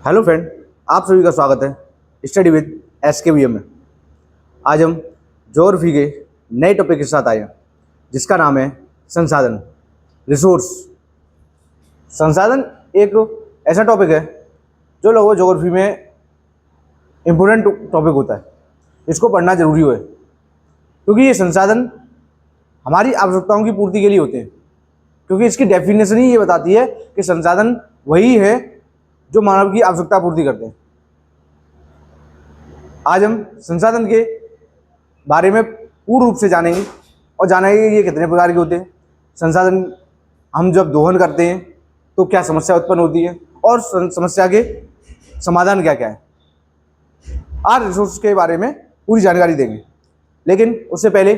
Hello friend, आप सभी का स्वागत है स्टडी विद SKBM में। आज हम ज्योग्राफी के नए टॉपिक के साथ आए हैं जिसका नाम है संसाधन, रिसोर्स। संसाधन एक ऐसा टॉपिक है जो लोगों ज्योग्राफी में इम्पोर्टेंट टॉपिक होता है। इसको पढ़ना जरूरी है क्योंकि ये संसाधन हमारी आवश्यकताओं की पूर्ति के लिए होते हैं। क्योंकि इसकी डेफिनेशन ही ये बताती है कि संसाधन वही है जो मानव की आवश्यकता पूर्ति करते हैं। आज हम संसाधन के बारे में पूर्ण रूप से जानेंगे और जानेंगे ये कितने प्रकार के होते हैं, संसाधन हम जब दोहन करते हैं तो क्या समस्या उत्पन्न होती है और समस्या के समाधान क्या क्या है। आज रिसोर्स के बारे में पूरी जानकारी देंगे, लेकिन उससे पहले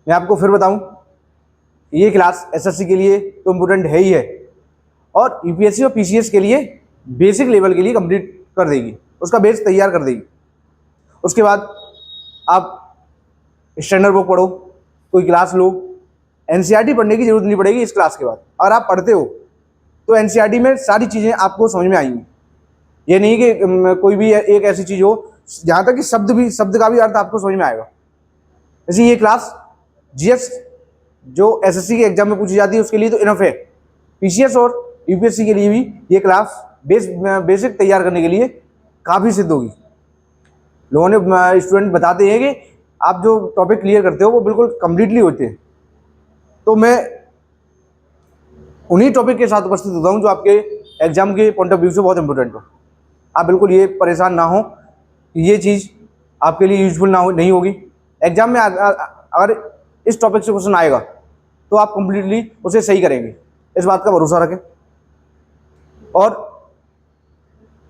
मैं आपको फिर बताऊं, ये क्लास SSC के लिए तो इम्पोर्टेंट है ही है और UPSC और PCS के लिए बेसिक लेवल के लिए कंप्लीट कर देगी, उसका बेस तैयार कर देगी। उसके बाद आप स्टैंडर्ड बुक पढ़ो, कोई क्लास लो। NCERT पढ़ने की जरूरत नहीं पड़ेगी इस क्लास के बाद। अगर आप पढ़ते हो तो NCERT में सारी चीज़ें आपको समझ में आएंगी। ये नहीं कि कोई भी एक ऐसी चीज़ हो जहाँ तक कि शब्द का भी अर्थ आपको समझ में आएगा। जैसे ये क्लास GS जो SSC के एग्जाम में पूछी जाती है उसके लिए तो इनफ है। PCS और UPSC के लिए भी ये क्लास बेसिक तैयार करने के लिए काफ़ी सिद्ध होगी। लोगों ने स्टूडेंट बताते हैं कि आप जो टॉपिक क्लियर करते हो वो बिल्कुल कंप्लीटली होते हैं। तो मैं उन्हीं टॉपिक के साथ उपस्थित होता हूँ जो आपके एग्जाम के पॉइंट ऑफ व्यू से बहुत इंपॉर्टेंट हो। आप बिल्कुल ये परेशान ना हो कि ये चीज़ आपके लिए यूजफुल नहीं होगी। एग्जाम में अगर इस टॉपिक से क्वेश्चन आएगा तो आप कंप्लीटली उसे सही करेंगे, इस बात का भरोसा रखें। और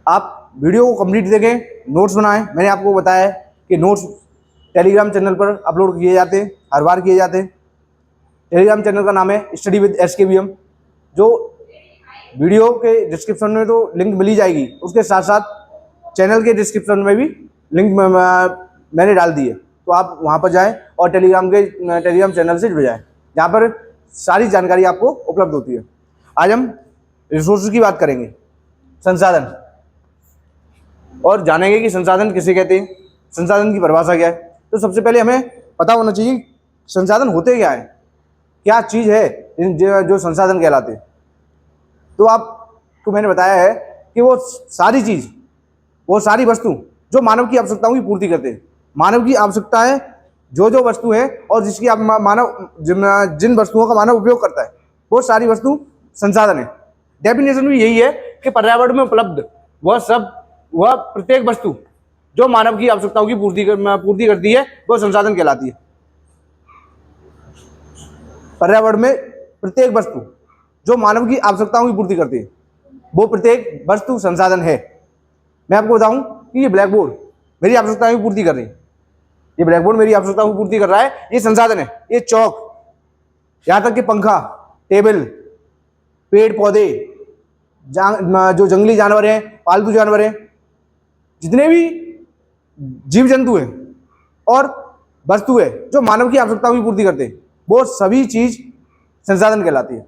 आप वीडियो को कंप्लीट देखें, नोट्स बनाएं। मैंने आपको बताया है कि नोट्स टेलीग्राम चैनल पर अपलोड किए जाते हैं, हर बार किए जाते हैं। टेलीग्राम चैनल का नाम है स्टडी विद SKBM, जो वीडियो के डिस्क्रिप्शन में तो लिंक मिल ही जाएगी, उसके साथ साथ चैनल के डिस्क्रिप्शन में भी लिंक मैंने डाल दी है। तो आप वहाँ पर जाएँ और टेलीग्राम चैनल से जुड़ जाएँ, जहाँ पर सारी जानकारी आपको उपलब्ध होती है। आज हम रिसोर्स की बात करेंगे, संसाधन, और जानेंगे कि संसाधन किसे कहते हैं, संसाधन की परिभाषा क्या है। तो सबसे पहले हमें पता होना चाहिए संसाधन होते क्या है, क्या चीज़ है जो संसाधन कहलाते हैं। तो आपको मैंने बताया है कि वो सारी चीज़, वो सारी वस्तु जो मानव की आवश्यकताओं की पूर्ति करते हैं। मानव की आवश्यकताएं जो वस्तु है और जिसकी जिन वस्तुओं का मानव उपयोग करता है वो सारी वस्तु संसाधन है। डेफिनेशन भी यही है कि पर्यावरण में उपलब्ध वह प्रत्येक वस्तु जो मानव की आवश्यकताओं की पूर्ति करती है वो संसाधन कहलाती है। पर्यावरण में प्रत्येक वस्तु जो मानव की आवश्यकताओं की पूर्ति करती है वो प्रत्येक वस्तु संसाधन है। मैं आपको बताऊं कि ये ब्लैक बोर्ड मेरी आवश्यकताओं की पूर्ति कर रही है, ये ब्लैक बोर्ड मेरी आवश्यकताओं की पूर्ति कर रहा है, ये संसाधन है। ये चौक, यहाँ तक कि पंखा, टेबल, पेड़ पौधे, जो जंगली जानवर हैं, पालतू जानवर हैं, जितने भी जीव जंतु हैं और वस्तु है जो मानव की आवश्यकताओं की पूर्ति करते हैं वो सभी चीज संसाधन कहलाती है।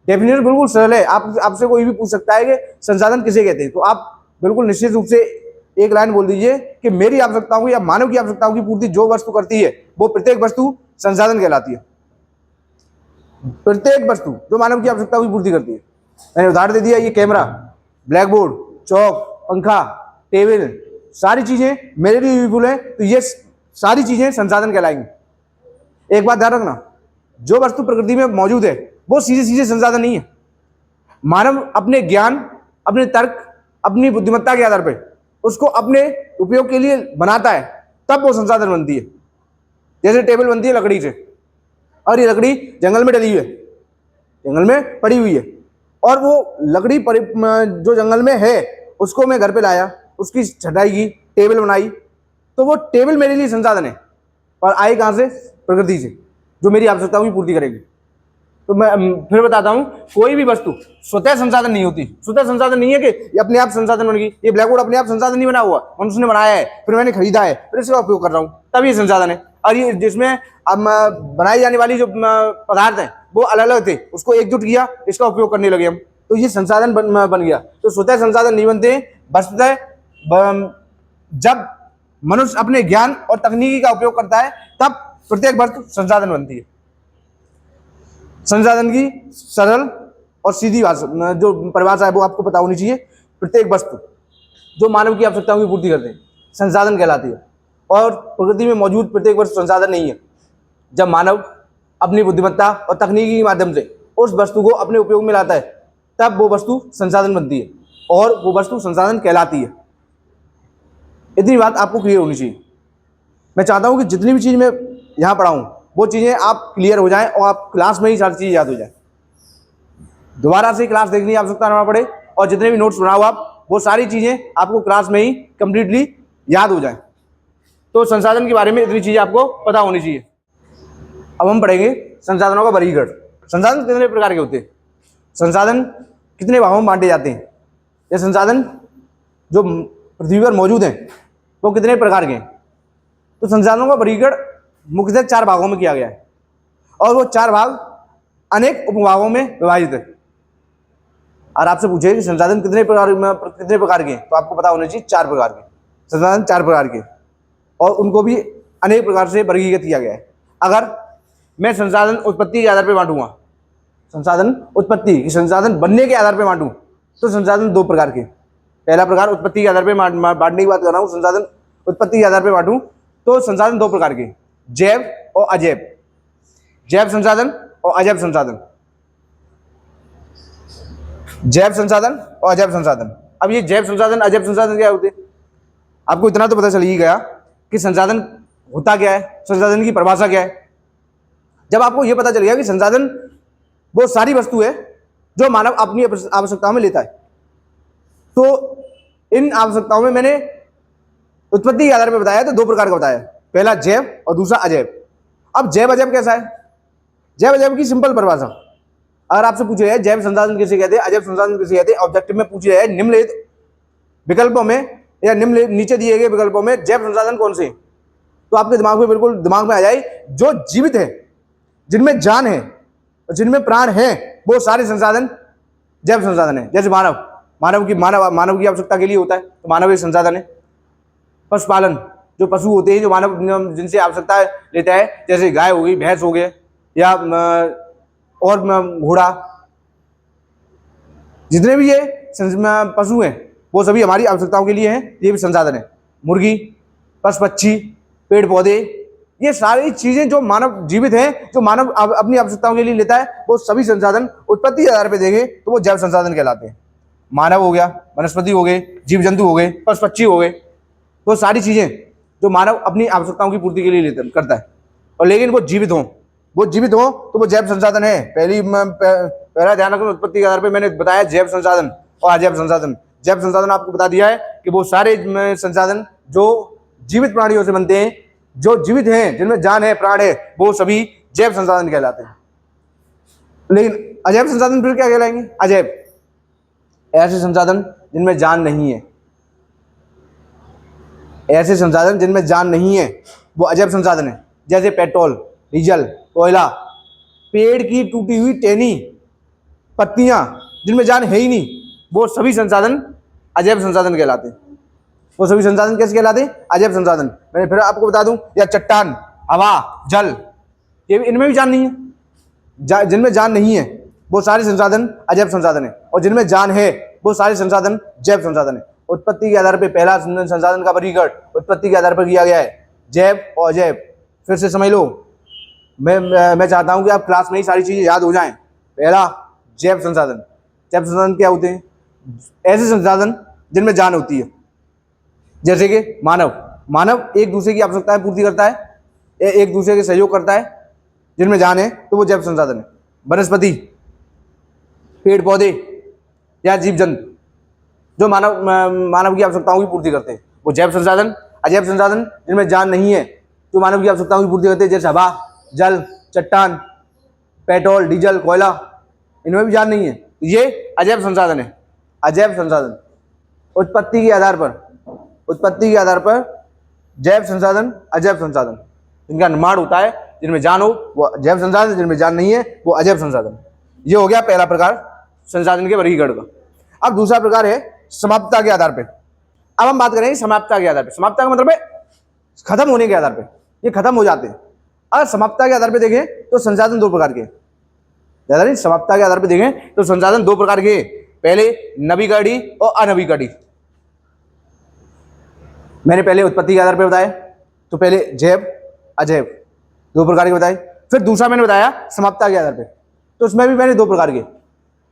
डेफिनेशन बिल्कुल सरल है। आपसे कोई भी पूछ सकता है कि संसाधन किसे कहते हैं, तो आप बिल्कुल निश्चित रूप से एक लाइन बोल दीजिए कि मेरी आवश्यकताओं या मानव की आवश्यकताओं की पूर्ति जो वस्तु करती है वो प्रत्येक वस्तु संसाधन कहलाती है। प्रत्येक वस्तु जो मानव की आवश्यकताओं की पूर्ति करती है। मैंने उदाहरण दे दिया, ये कैमरा, ब्लैक बोर्ड, चौक, पंखा, टेबल, सारी चीजें मेरे लिए यूजफुल है, तो ये सारी चीजें संसाधन कहलाएंगी। एक बात ध्यान रखना, जो वस्तु प्रकृति में मौजूद है वो सीधे संसाधन नहीं है। मानव अपने ज्ञान, अपने तर्क, अपनी बुद्धिमत्ता के आधार पर उसको अपने उपयोग के लिए बनाता है, तब वो संसाधन बनती है। जैसे टेबल बनती है लकड़ी से, और ये लकड़ी जंगल में डली हुई है, जंगल में पड़ी हुई है, और वो लकड़ी जो जंगल में है उसको मैं घर पे लाया, उसकी छटाई की, टेबल बनाई, तो वो टेबल मेरे लिए संसाधन है। और आई कहाँ से? प्रकृति से, जो मेरी आवश्यकताओं की पूर्ति करेगी। तो मैं फिर बताता हूँ, कोई भी वस्तु स्वतः संसाधन नहीं होती। स्वतः संसाधन नहीं है कि ये अपने आप संसाधन बन गई। ये ब्लैक बोर्ड अपने आप संसाधन नहीं बना हुआ, मनुष्य ने बनाया है, फिर मैंने खरीदा है, फिर इसका उपयोग कर रहा हूँ, तब ये संसाधन है। और ये जिसमें अब बनाई जाने वाली जो पदार्थ हैं वो अलग अलग थे, उसको एकजुट किया, इसका उपयोग करने लगे हम, तो ये संसाधन बन गया। तो स्वतः संसाधन नहीं बनते, वस्तुतः जब मनुष्य अपने ज्ञान और तकनीकी का उपयोग करता है तब प्रत्येक वस्तु संसाधन बनती है। संसाधन की सरल और सीधी भाषा जो परिभाषा है वो आपको पता होनी चाहिए। प्रत्येक वस्तु जो मानव की आवश्यकताओं की पूर्ति करते हैं संसाधन कहलाती है, और प्रकृति में मौजूद प्रत्येक वस्तु संसाधन नहीं है। जब मानव अपनी बुद्धिमत्ता और तकनीकी के माध्यम से उस वस्तु को अपने उपयोग में लाता है तब वो वस्तु संसाधन बनती है और वो वस्तु संसाधन कहलाती है। इतनी बात आपको क्लियर होनी चाहिए। मैं चाहता हूँ कि जितनी भी चीज़ मैं यहाँ पढ़ाऊँ वो चीज़ें आप क्लियर हो जाएं और आप क्लास में ही सारी चीज़ याद हो जाए, दोबारा से क्लास देखने की आवश्यकता ना पड़े, और जितने भी नोट्स बनाओ आप वो सारी चीज़ें आपको क्लास में ही कंप्लीटली याद हो जाए। तो संसाधन के बारे में इतनी चीज़ें आपको पता होनी चाहिए। अब हम पढ़ेंगे संसाधनों का वर्गीकरण। संसाधन कितने प्रकार के होते हैं, संसाधन कितने भागों में बांटे जाते हैं, ये संसाधन जो पृथ्वी पर मौजूद हैं वो कितने प्रकार के हैं। तो संसाधनों का वर्गीकरण मुख्यतः 4 भागों में किया गया है और वो 4 भाग अनेक उपभागों में विभाजित है। और आपसे पूछे कि संसाधन कितने प्रकार के हैं तो आपको पता होना चाहिए 4 प्रकार के संसाधन, 4 प्रकार के, और उनको भी अनेक प्रकार से वर्गीकृत किया गया है। अगर मैं संसाधन उत्पत्ति के आधार पर बांटूंगा, संसाधन उत्पत्ति की संसाधन बनने के आधार पर बांटूं तो संसाधन 2 प्रकार के। पहला प्रकार उत्पत्ति के आधार पर बांटने की बात कर रहा हूँ, संसाधन उत्पत्ति के आधार पर बांटूं तो संसाधन 2 प्रकार के, जैव और अजैव, जैव संसाधन और अजैव संसाधन, जैव संसाधन और अजैव संसाधन। अब ये जैव संसाधन अजैव संसाधन क्या होते हैं, आपको इतना तो पता चल ही गया कि संसाधन होता क्या है, संसाधन की परिभाषा क्या है। जब आपको यह पता चल गया कि संसाधन वो सारी वस्तु है जो मानव अपनी आवश्यकताओं में लेता है, तो इन आवश्यकताओं में मैंने उत्पत्ति के आधार पर बताया तो 2 प्रकार का बताया, पहला जैव और दूसरा अजैव। अब जैव अजैव कैसा है, जैव अजैव की सिंपल परिभाषा अगर आपसे पूछे जाए जैव संसाधन किसे कहते हैं, अजैव संसाधन किसे कहते हैं, ऑब्जेक्टिव में पूछे जाए निम्नलिखित विकल्पों में या नीचे दिए गए विकल्पों में जैव संसाधन कौन से, तो आपके दिमाग में बिल्कुल दिमाग में आ जाए जो जीवित है, जिनमें जान है और जिनमें प्राण है वो सारे संसाधन जैव संसाधन है। जैसे मानव की आवश्यकता के लिए होता है तो मानव एक संसाधन है। पशुपालन, जो पशु होते हैं जो मानव जिनसे आवश्यकता लेता है, जैसे गाय हो गई, भैंस हो गए या और घोड़ा, जितने भी ये पशु हैं वो सभी हमारी आवश्यकताओं के लिए हैं, ये भी संसाधन है। मुर्गी, पशु पक्षी, पेड़ पौधे, ये सारी चीजें जो मानव जीवित हैं, जो मानव अपनी आवश्यकताओं के लिए लेता है, वो सभी संसाधन उत्पत्ति के आधार पर देखें तो वो जैव संसाधन कहलाते हैं। मानव हो गया, वनस्पति हो गए, जीव जंतु हो गए, पशु पक्षी हो गए, तो सारी चीजें जो मानव अपनी आवश्यकताओं की पूर्ति के लिए करता है, और लेकिन वो जीवित हों तो वो जैव संसाधन है। पहला ध्यान रखना, उत्पत्ति के आधार पर मैंने बताया जैव संसाधन और अजैव संसाधन। जैव संसाधन आपको बता दिया है कि वो सारे संसाधन जो जीवित प्राणियों से बनते हैं, जो जीवित हैं, जिनमें जान है, प्राण है, वो सभी जैव संसाधन कहलाते हैं। लेकिन अजैव संसाधन फिर क्या कहलाएंगे, अजैव ऐसे संसाधन जिनमें जान नहीं है, ऐसे संसाधन जिनमें जान नहीं है वो अजैव संसाधन है। जैसे पेट्रोल, डीजल, कोयला, पेड़ की टूटी हुई टहनी, पत्तियां जिनमें जान है ही नहीं, वो सभी संसाधन अजैव संसाधन कहलाते हैं। वो सभी संसाधन कैसे कहलाते हैं, अजैव संसाधन। मैं फिर आपको बता दूं, या चट्टान, हवा, जल, ये भी इनमें भी जान नहीं है। जिनमें जान नहीं है वो सारे संसाधन अजैव संसाधन है, और जिनमें जान है वो सारे संसाधन जैव संसाधन है। उत्पत्ति के आधार पर पहला संसाधन का वर्गीकरण उत्पत्ति के आधार पर किया गया है, जैव और अजैव। फिर से समझ लो, मैं चाहता हूं कि आप क्लास में ही सारी चीजें याद हो जाएं। पहला जैव संसाधन, जैव संसाधन क्या होते हैं, ऐसे संसाधन जिनमें जान होती है। जैसे कि मानव एक दूसरे की आवश्यकताएं पूर्ति करता है, एक दूसरे के सहयोग करता है, जिनमें जान है तो वो जैव संसाधन है। वनस्पति, पेड़ पौधे या जीव जंतु जो मानव की आवश्यकताओं की पूर्ति करते हैं वो जैव संसाधन। अजैव संसाधन जिनमें जान नहीं है, जो मानव की आवश्यकताओं की पूर्ति करते हैं, जैसे हवा, जल, चट्टान, पेट्रोल, डीजल, कोयला, इनमें भी जान नहीं है, ये अजैव संसाधन है। अजैव संसाधन उत्पत्ति के आधार पर जैव संसाधन, अजैव संसाधन, जिनका निर्माण होता है, जिनमें जान हो वो जैव संसाधन, जिनमें जान नहीं है वो अजैव संसाधन। ये हो गया पहला प्रकार संसाधन के वर्गीकरण का। अब दूसरा प्रकार है समाप्तता के आधार पे। अब हम बात करेंगे समाप्तता के आधार पे। समाप्तता का मतलब है खत्म होने के आधार पे, ये खत्म हो जाते हैं। अगर समाप्तता के आधार पे देखें तो संसाधन दो प्रकार के, ज्यादा नहीं, समाप्तता के आधार पे देखें तो संसाधन दो प्रकार के, पहले नवीकरणीय और अनवीकरणीय। मैंने पहले उत्पत्ति के आधार पे बताया, तो पहले जैव अजैव दो प्रकार के बताए। फिर दूसरा मैंने बताया समाप्तता के आधार पे, तो उसमें भी मैंने दो प्रकार के,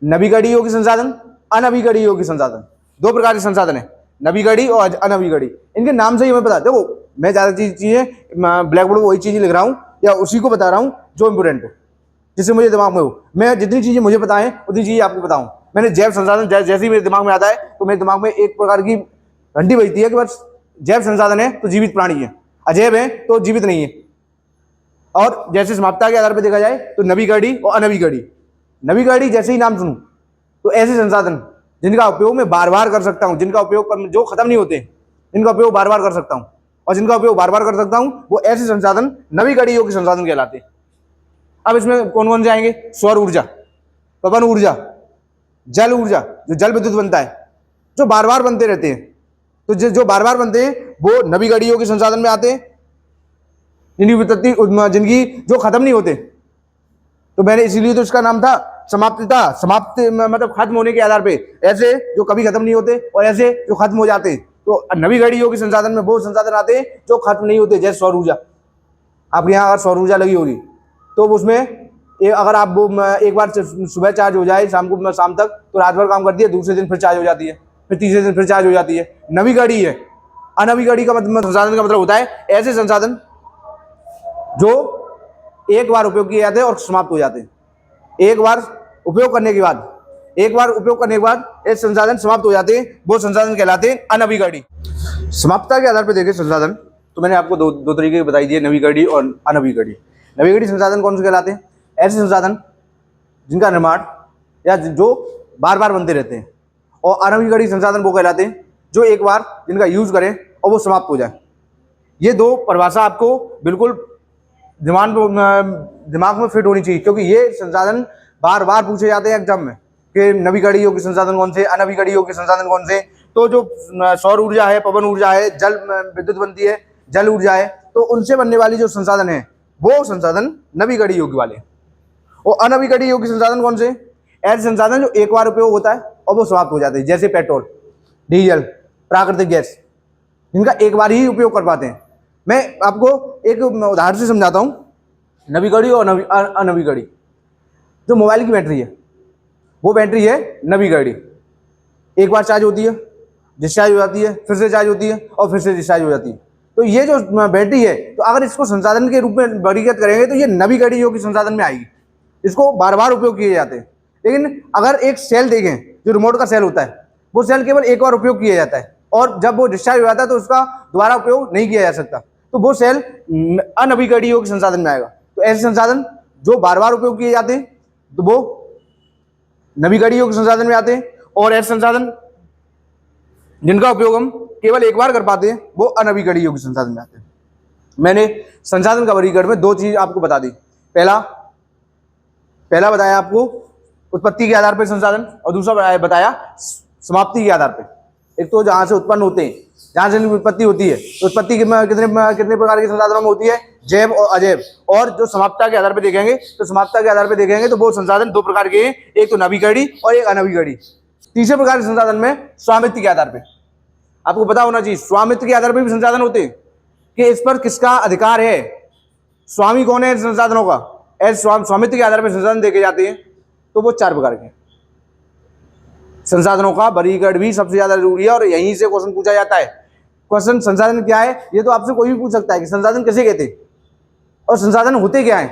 नवीकरणीय योग्य संसाधन, अनवीकरणीय योग्य संसाधन, दो प्रकार के संसाधन है, नवीकरणीय और अनवीकरणीय। इनके नाम से ही हमें पता है। देखो मैं ज्यादा चीजें ब्लैक बोर्ड वही चीजें लिख रहा हूँ या उसी को बता रहा हूँ जो इंपोर्टेंट हो, जिससे मुझे दिमाग में हो। मैं जितनी चीजें मुझे पता है उतनी चीजें आपको बताऊं। मैंने जैव संसाधन जैसे ही मेरे दिमाग में आता है तो मेरे दिमाग में एक प्रकार की घंटी बजती है कि बस जैव संसाधन है तो जीवित प्राणी है, अजैव है तो जीवित नहीं है। और जैसे समाप्तता के आधार पर देखा जाए तो नवीकरणीय और अनवीकरणीय। नवीकरणीय जैसे ही नाम सुनूं तो ऐसे संसाधन जिनका उपयोग मैं बार बार कर सकता हूं, जिनका उपयोग जो खत्म नहीं होते, जिनका उपयोग बार बार कर सकता हूं, और जिनका उपयोग बार बार कर सकता हूं वो ऐसे संसाधन नवीकरणीय योग्य संसाधन कहलाते हैं। अब इसमें कौन कौन से आएंगे? सौर ऊर्जा, पवन ऊर्जा, जल ऊर्जा, जो जल विद्युत बनता है, जो बार बार बनते रहते हैं, तो जो बार बार बनते हैं वो नवीकरणीय योग्य संसाधन में आते हैं, जिनकी जो खत्म नहीं होते। तो मैंने इसीलिए तो इसका नाम था समाप्तता, समाप्त मतलब खत्म होने के आधार पे, ऐसे जो कभी खत्म नहीं होते और ऐसे जो खत्म हो जाते। तो नवीकरणीय योग्य संसाधन में वो संसाधन आते हैं जो खत्म नहीं होते, जैसे सौर ऊर्जा। आपके यहाँ अगर सौर ऊर्जा लगी होगी तो उसमें अगर आप वो एक बार सुबह चार्ज हो जाए शाम तक तो रात भर काम करती है, दूसरे दिन फिर चार्ज हो जाती है, फिर तीसरे दिन फिर चार्ज हो जाती है। नवीकरणीय है। अनवीकरणीय का मतलब संसाधन का मतलब होता है ऐसे संसाधन जो एक बार उपयोग किए जाते हैं और समाप्त हो जाते हैं। एक बार उपयोग करने के बाद ये संसाधन समाप्त हो जाते हैं, वो संसाधन कहलाते हैं अनवीकरणीय। समाप्तता के आधार पर देखें संसाधन तो मैंने आपको दो तरीके बताई दिए, नवीकरणीय और अनवीकरणीय। नवीकरणीय संसाधन कौन से कहलाते हैं? ऐसे संसाधन जिनका निर्माण या जो बार बार बनते रहते हैं। और अनवीकरणीय संसाधन वो कहलाते हैं जो एक बार जिनका यूज करें और वो समाप्त हो जाए। ये दो परिभाषा आपको बिल्कुल दिमाग में फिट होनी चाहिए, क्योंकि ये संसाधन बार बार पूछे जाते हैं एग्जाम में कि नवीकरणीय योग्य संसाधन कौन से, अनवीकरणीय योग्य संसाधन कौन से। तो जो सौर ऊर्जा है, पवन ऊर्जा है, जल विद्युत बनती है, जल ऊर्जा है, तो उनसे बनने वाली जो संसाधन है वो संसाधन नवीकरणीय योग्य वाले। और अनवीकरणीय योग्य संसाधन कौन से? ऐसे संसाधन जो एक बार उपयोग होता है और वो समाप्त हो जाते हैं, जैसे पेट्रोल, डीजल, प्राकृतिक गैस, जिनका एक बार ही उपयोग कर पाते हैं। मैं आपको एक उदाहरण से समझाता हूं, नवीकरणीय और अनवीकरणीय। जो मोबाइल की बैटरी है वो बैटरी है नवीकरणीय, एक बार चार्ज होती है, डिस्चार्ज हो जाती है, फिर से चार्ज होती है और फिर से डिस्चार्ज हो जाती है। तो ये जो बैटरी है, तो अगर इसको संसाधन के रूप में वर्गीकृत करेंगे तो ये नवीकरणीय योग्य संसाधन में आएगी, इसको बार बार उपयोग किए जाते हैं। लेकिन अगर एक सेल देखें, जो रिमोट का सेल होता है, वो सेल केवल एक बार उपयोग किया जाता है और जब वो डिस्चार्ज हो जाता है तो उसका दोबारा उपयोग नहीं किया जा सकता, तो वो सेल अनवीकरणीय योग्य संसाधन में आएगा। तो ऐसे संसाधन जो बार बार उपयोग किए जाते हैं तो वो नवीकरणीय योग्य संसाधन में आते हैं, और ऐसे संसाधन जिनका उपयोग हम केवल एक बार कर पाते हैं वो अनवीकरणीय योग्य संसाधन में आते हैं। मैंने संसाधन का वर्गीकरण में दो चीज आपको बता दी। पहला बताया आपको उत्पत्ति के आधार पर संसाधन, और दूसरा बताया समाप्ति के आधार पर। एक तो जहां से उत्पन्न होते हैं, जहां से उत्पत्ति होती है, तो उत्पत्ति कितने प्रकार के संसाधनों में होती है? जैव और अजैव। और जो समाप्तता के आधार पर देखेंगे तो समाप्तता के आधार पर देखेंगे तो वो संसाधन दो प्रकार के हैं, एक तो नवीकरणीय और एक अनवीकरणीय। तीसरे प्रकार के संसाधन में स्वामित्व के आधार पर, आपको पता होना चाहिए स्वामित्व के आधार पर भी संसाधन होते हैं कि इस पर किसका अधिकार है, स्वामी कौन है संसाधनों का। ऐसे स्वामित्व के आधार पर संसाधन देखे जाते हैं, तो वो चार प्रकार के संसाधनों का वर्गीकरण भी सबसे ज्यादा जरूरी है और यहीं से क्वेश्चन पूछा जाता है। क्वेश्चन संसाधन क्या है ये तो आपसे कोई भी पूछ सकता है कि संसाधन किसे कहते हैं और संसाधन होते क्या है,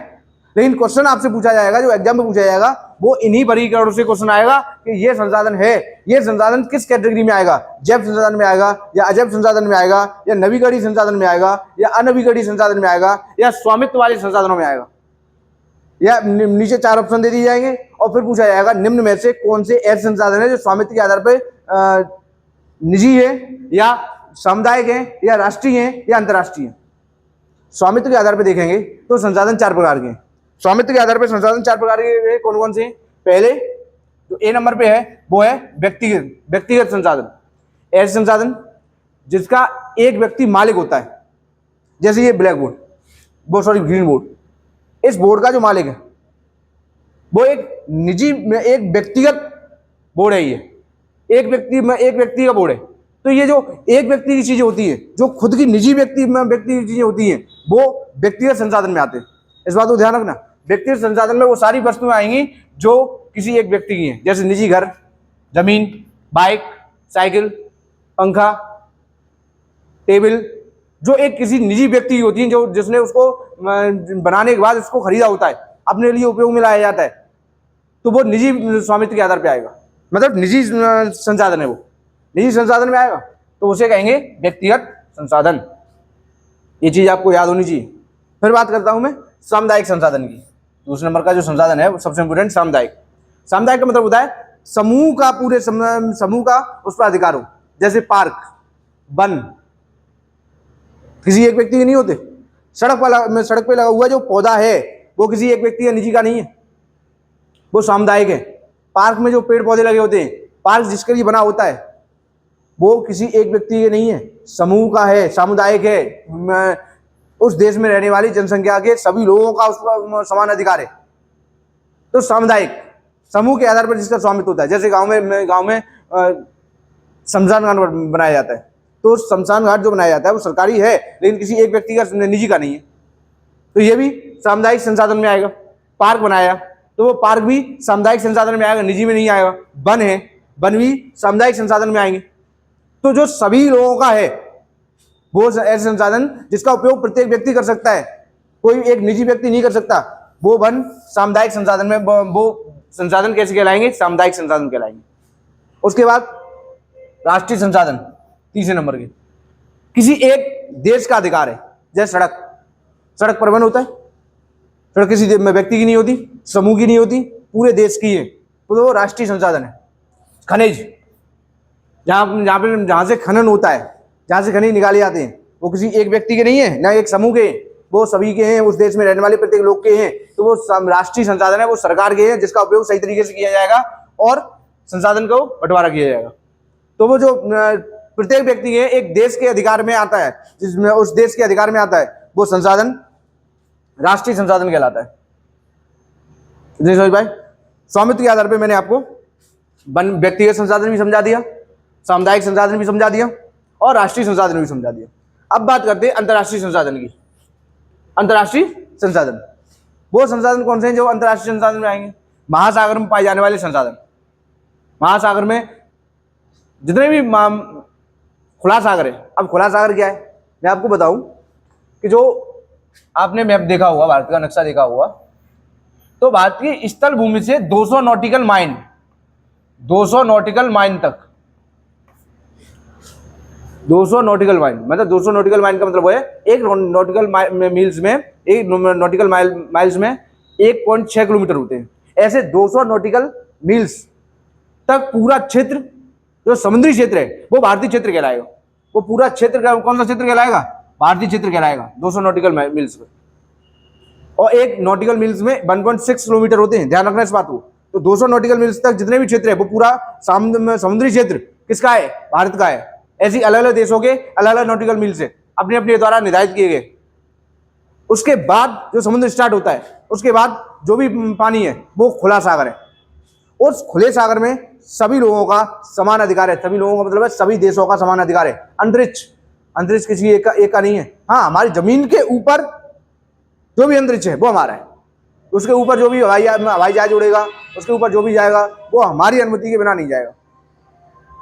लेकिन क्वेश्चन आपसे पूछा जाएगा, जो एग्जाम में पूछा जाएगा वो इन्हीं वर्गीकरणों से क्वेश्चन आएगा कि ये संसाधन है, ये संसाधन किस कैटेगरी में आएगा, जैव संसाधन में आएगा या अजैव संसाधन में आएगा या नवीकरणीय संसाधन में आएगा या अनवीकरणीय संसाधन में आएगा या स्वामित्व वाले संसाधनों में आएगा। या नीचे चार ऑप्शन दे दिए जाएंगे और फिर पूछा जाएगा निम्न में से कौन से ऐसे संसाधन है जो स्वामित्व के आधार पर निजी है या सामुदायिक है या राष्ट्रीय है या अंतर्राष्ट्रीय। स्वामित्व के आधार पर देखेंगे तो संसाधन चार प्रकार के हैं। स्वामित्व के आधार पर संसाधन चार प्रकार के कौन कौन से हैं? पहले जो ए नंबर पे है वो है व्यक्तिगत संसाधन। ऐसे संसाधन जिसका एक व्यक्ति मालिक होता है, जैसे ये ब्लैक बोर्ड, वो सॉरी ग्रीन बोर्ड, इस बोर्ड का जो मालिक है वो एक निजी एक व्यक्तिगत बोर्ड है, ये एक व्यक्ति का बोर्ड है। तो ये जो एक व्यक्ति की चीजें होती है, जो खुद की निजी व्यक्ति की चीजें होती हैं, वो व्यक्तिगत संसाधन में आते हैं। इस बात को ध्यान रखना, व्यक्तिगत संसाधन में वो सारी वस्तुएं आएंगी जो किसी एक व्यक्ति की हैं, जैसे निजी घर, जमीन, बाइक, साइकिल, पंखा, टेबल, जो एक किसी निजी व्यक्ति की होती है, जो जिसने उसको बनाने के बाद उसको खरीदा होता है, अपने लिए उपयोग में लाया जाता है, तो वो निजी स्वामित्व के आधार पर आएगा, मतलब निजी संसाधन है, वो निजी संसाधन में आएगा, तो उसे कहेंगे व्यक्तिगत संसाधन। ये चीज आपको याद होनी चाहिए। फिर बात करता हूं मैं सामुदायिक संसाधन की। दूसरे नंबर का जो संसाधन है वो सबसे इंपोर्टेंट सामुदायिक। सामुदायिक का मतलब होता है समूह का, पूरे समूह का उस पर अधिकार हो, जैसे पार्क, वन किसी एक व्यक्ति के नहीं होते। सड़क पे लगा हुआ जो पौधा है वो किसी एक व्यक्ति या निजी का नहीं है, वो सामुदायिक है। पार्क में जो पेड़ पौधे लगे होते हैं, पार्क जिसके लिए बना होता है, वो किसी एक व्यक्ति के नहीं है, समूह का है, सामुदायिक है। उस देश में रहने वाली जनसंख्या के सभी लोगों का उस पर समान अधिकार है। तो सामुदायिक समूह के आधार पर जिसका स्वामित्व होता है, जैसे गांव में शमशान घाट बनाया जाता है, तो शमशान घाट जो बनाया जाता है वो सरकारी है, लेकिन किसी एक व्यक्ति का, निजी का नहीं है, तो ये भी सामुदायिक संसाधन में आएगा। पार्क बनाया तो वो पार्क भी सामुदायिक संसाधन में आएगा, निजी में नहीं आएगा। वन है, वन भी सामुदायिक संसाधन में आएंगे। तो जो सभी लोगों का है वो ऐसे संसाधन जिसका उपयोग प्रत्येक व्यक्ति कर सकता है, कोई एक निजी व्यक्ति नहीं कर सकता, वो वन सामुदायिक संसाधन में, वो संसाधन कैसे कहलाएंगे? सामुदायिक संसाधन कहलाएंगे। उसके बाद राष्ट्रीय संसाधन, तीसरे नंबर के, किसी एक देश का अधिकार है, जैसे सड़क परिवहन होता है, सड़क किसी व्यक्ति की नहीं होती, समूह की नहीं होती, पूरे देश की है, तो वो राष्ट्रीय संसाधन है। खनिज, जहाँ से खनन होता है, जहाँ से खनिज निकाले जाते हैं, वो किसी एक व्यक्ति के नहीं है, ना एक समूह के, वो सभी के हैं, उस देश में रहने वाले प्रत्येक लोग के हैं, तो वो राष्ट्रीय संसाधन है, वो सरकार के हैं, जिसका उपयोग सही तरीके से किया जाएगा और संसाधन को बंटवारा किया जाएगा। तो वो जो प्रत्येक व्यक्ति है एक देश के अधिकार में आता है, जिसमें उस देश के अधिकार में आता है, वो संसाधन राष्ट्रीय संसाधन कहलाता है। भाई, स्वामित्व के आधार पर मैंने आपको व्यक्तिगत संसाधन भी समझा दिया, सामुदायिक संसाधन भी समझा दिया और राष्ट्रीय संसाधन भी समझा दिया। अब बात करते हैं अंतर्राष्ट्रीय संसाधन की। अंतर्राष्ट्रीय संसाधन वो संसाधन कौन से हैं जो अंतर्राष्ट्रीय संसाधन में आएंगे? महासागर में पाए जाने वाले संसाधन। महासागर में जितने भी खुला सागर है। अब खुला सागर क्या है मैं आपको बताऊं कि जो आपने मैप देखा हुआ, भारत का नक्शा देखा हुआ, तो भारत की स्थल भूमि से 200 नॉटिकल माइल, 200 नॉटिकल माइल तक, 200 नॉटिकल माइल मतलब 200 नॉटिकल माइल का मतलब वो है एक नॉटिकल मील्स में, एक नॉटिकल माइल्स में 1.6 किलोमीटर होते हैं। ऐसे 200 नॉटिकल मील्स तक पूरा क्षेत्र, जो समुद्री क्षेत्र है, वो भारतीय क्षेत्र कहलाएगा। वो पूरा क्षेत्र का कौन सा क्षेत्र कहलाएगा? भारतीय क्षेत्र कहलाएगा, 200 नॉटिकल मील्स में। और एक नॉटिकल मील्स में 1.6 किलोमीटर होते हैं, ध्यान रखना इस बात को। तो 200 नॉटिकल मील्स तक जितने भी क्षेत्र है वो पूरा समुद्री क्षेत्र किसका है? भारत का है। ऐसी अलग अलग देशों के अलग अलग नॉटिकल मील्स है, अपने अपने द्वारा निर्धारित किए गए। उसके बाद जो समुद्र स्टार्ट होता है, उसके बाद जो भी पानी है वो खुला सागर है। उस खुले सागर में सभी लोगों का समान अधिकार है। सभी लोगों का मतलब है सभी देशों का समान अधिकार है। अंतरिक्ष किसी एक का नहीं है। हाँ, हमारी जमीन के ऊपर जो भी अंतरिक्ष है वो हमारा है। उसके ऊपर जो भी हवाई जहाज उड़ेगा, उसके ऊपर जो भी जाएगा वो हमारी अनुमति के बिना नहीं जाएगा,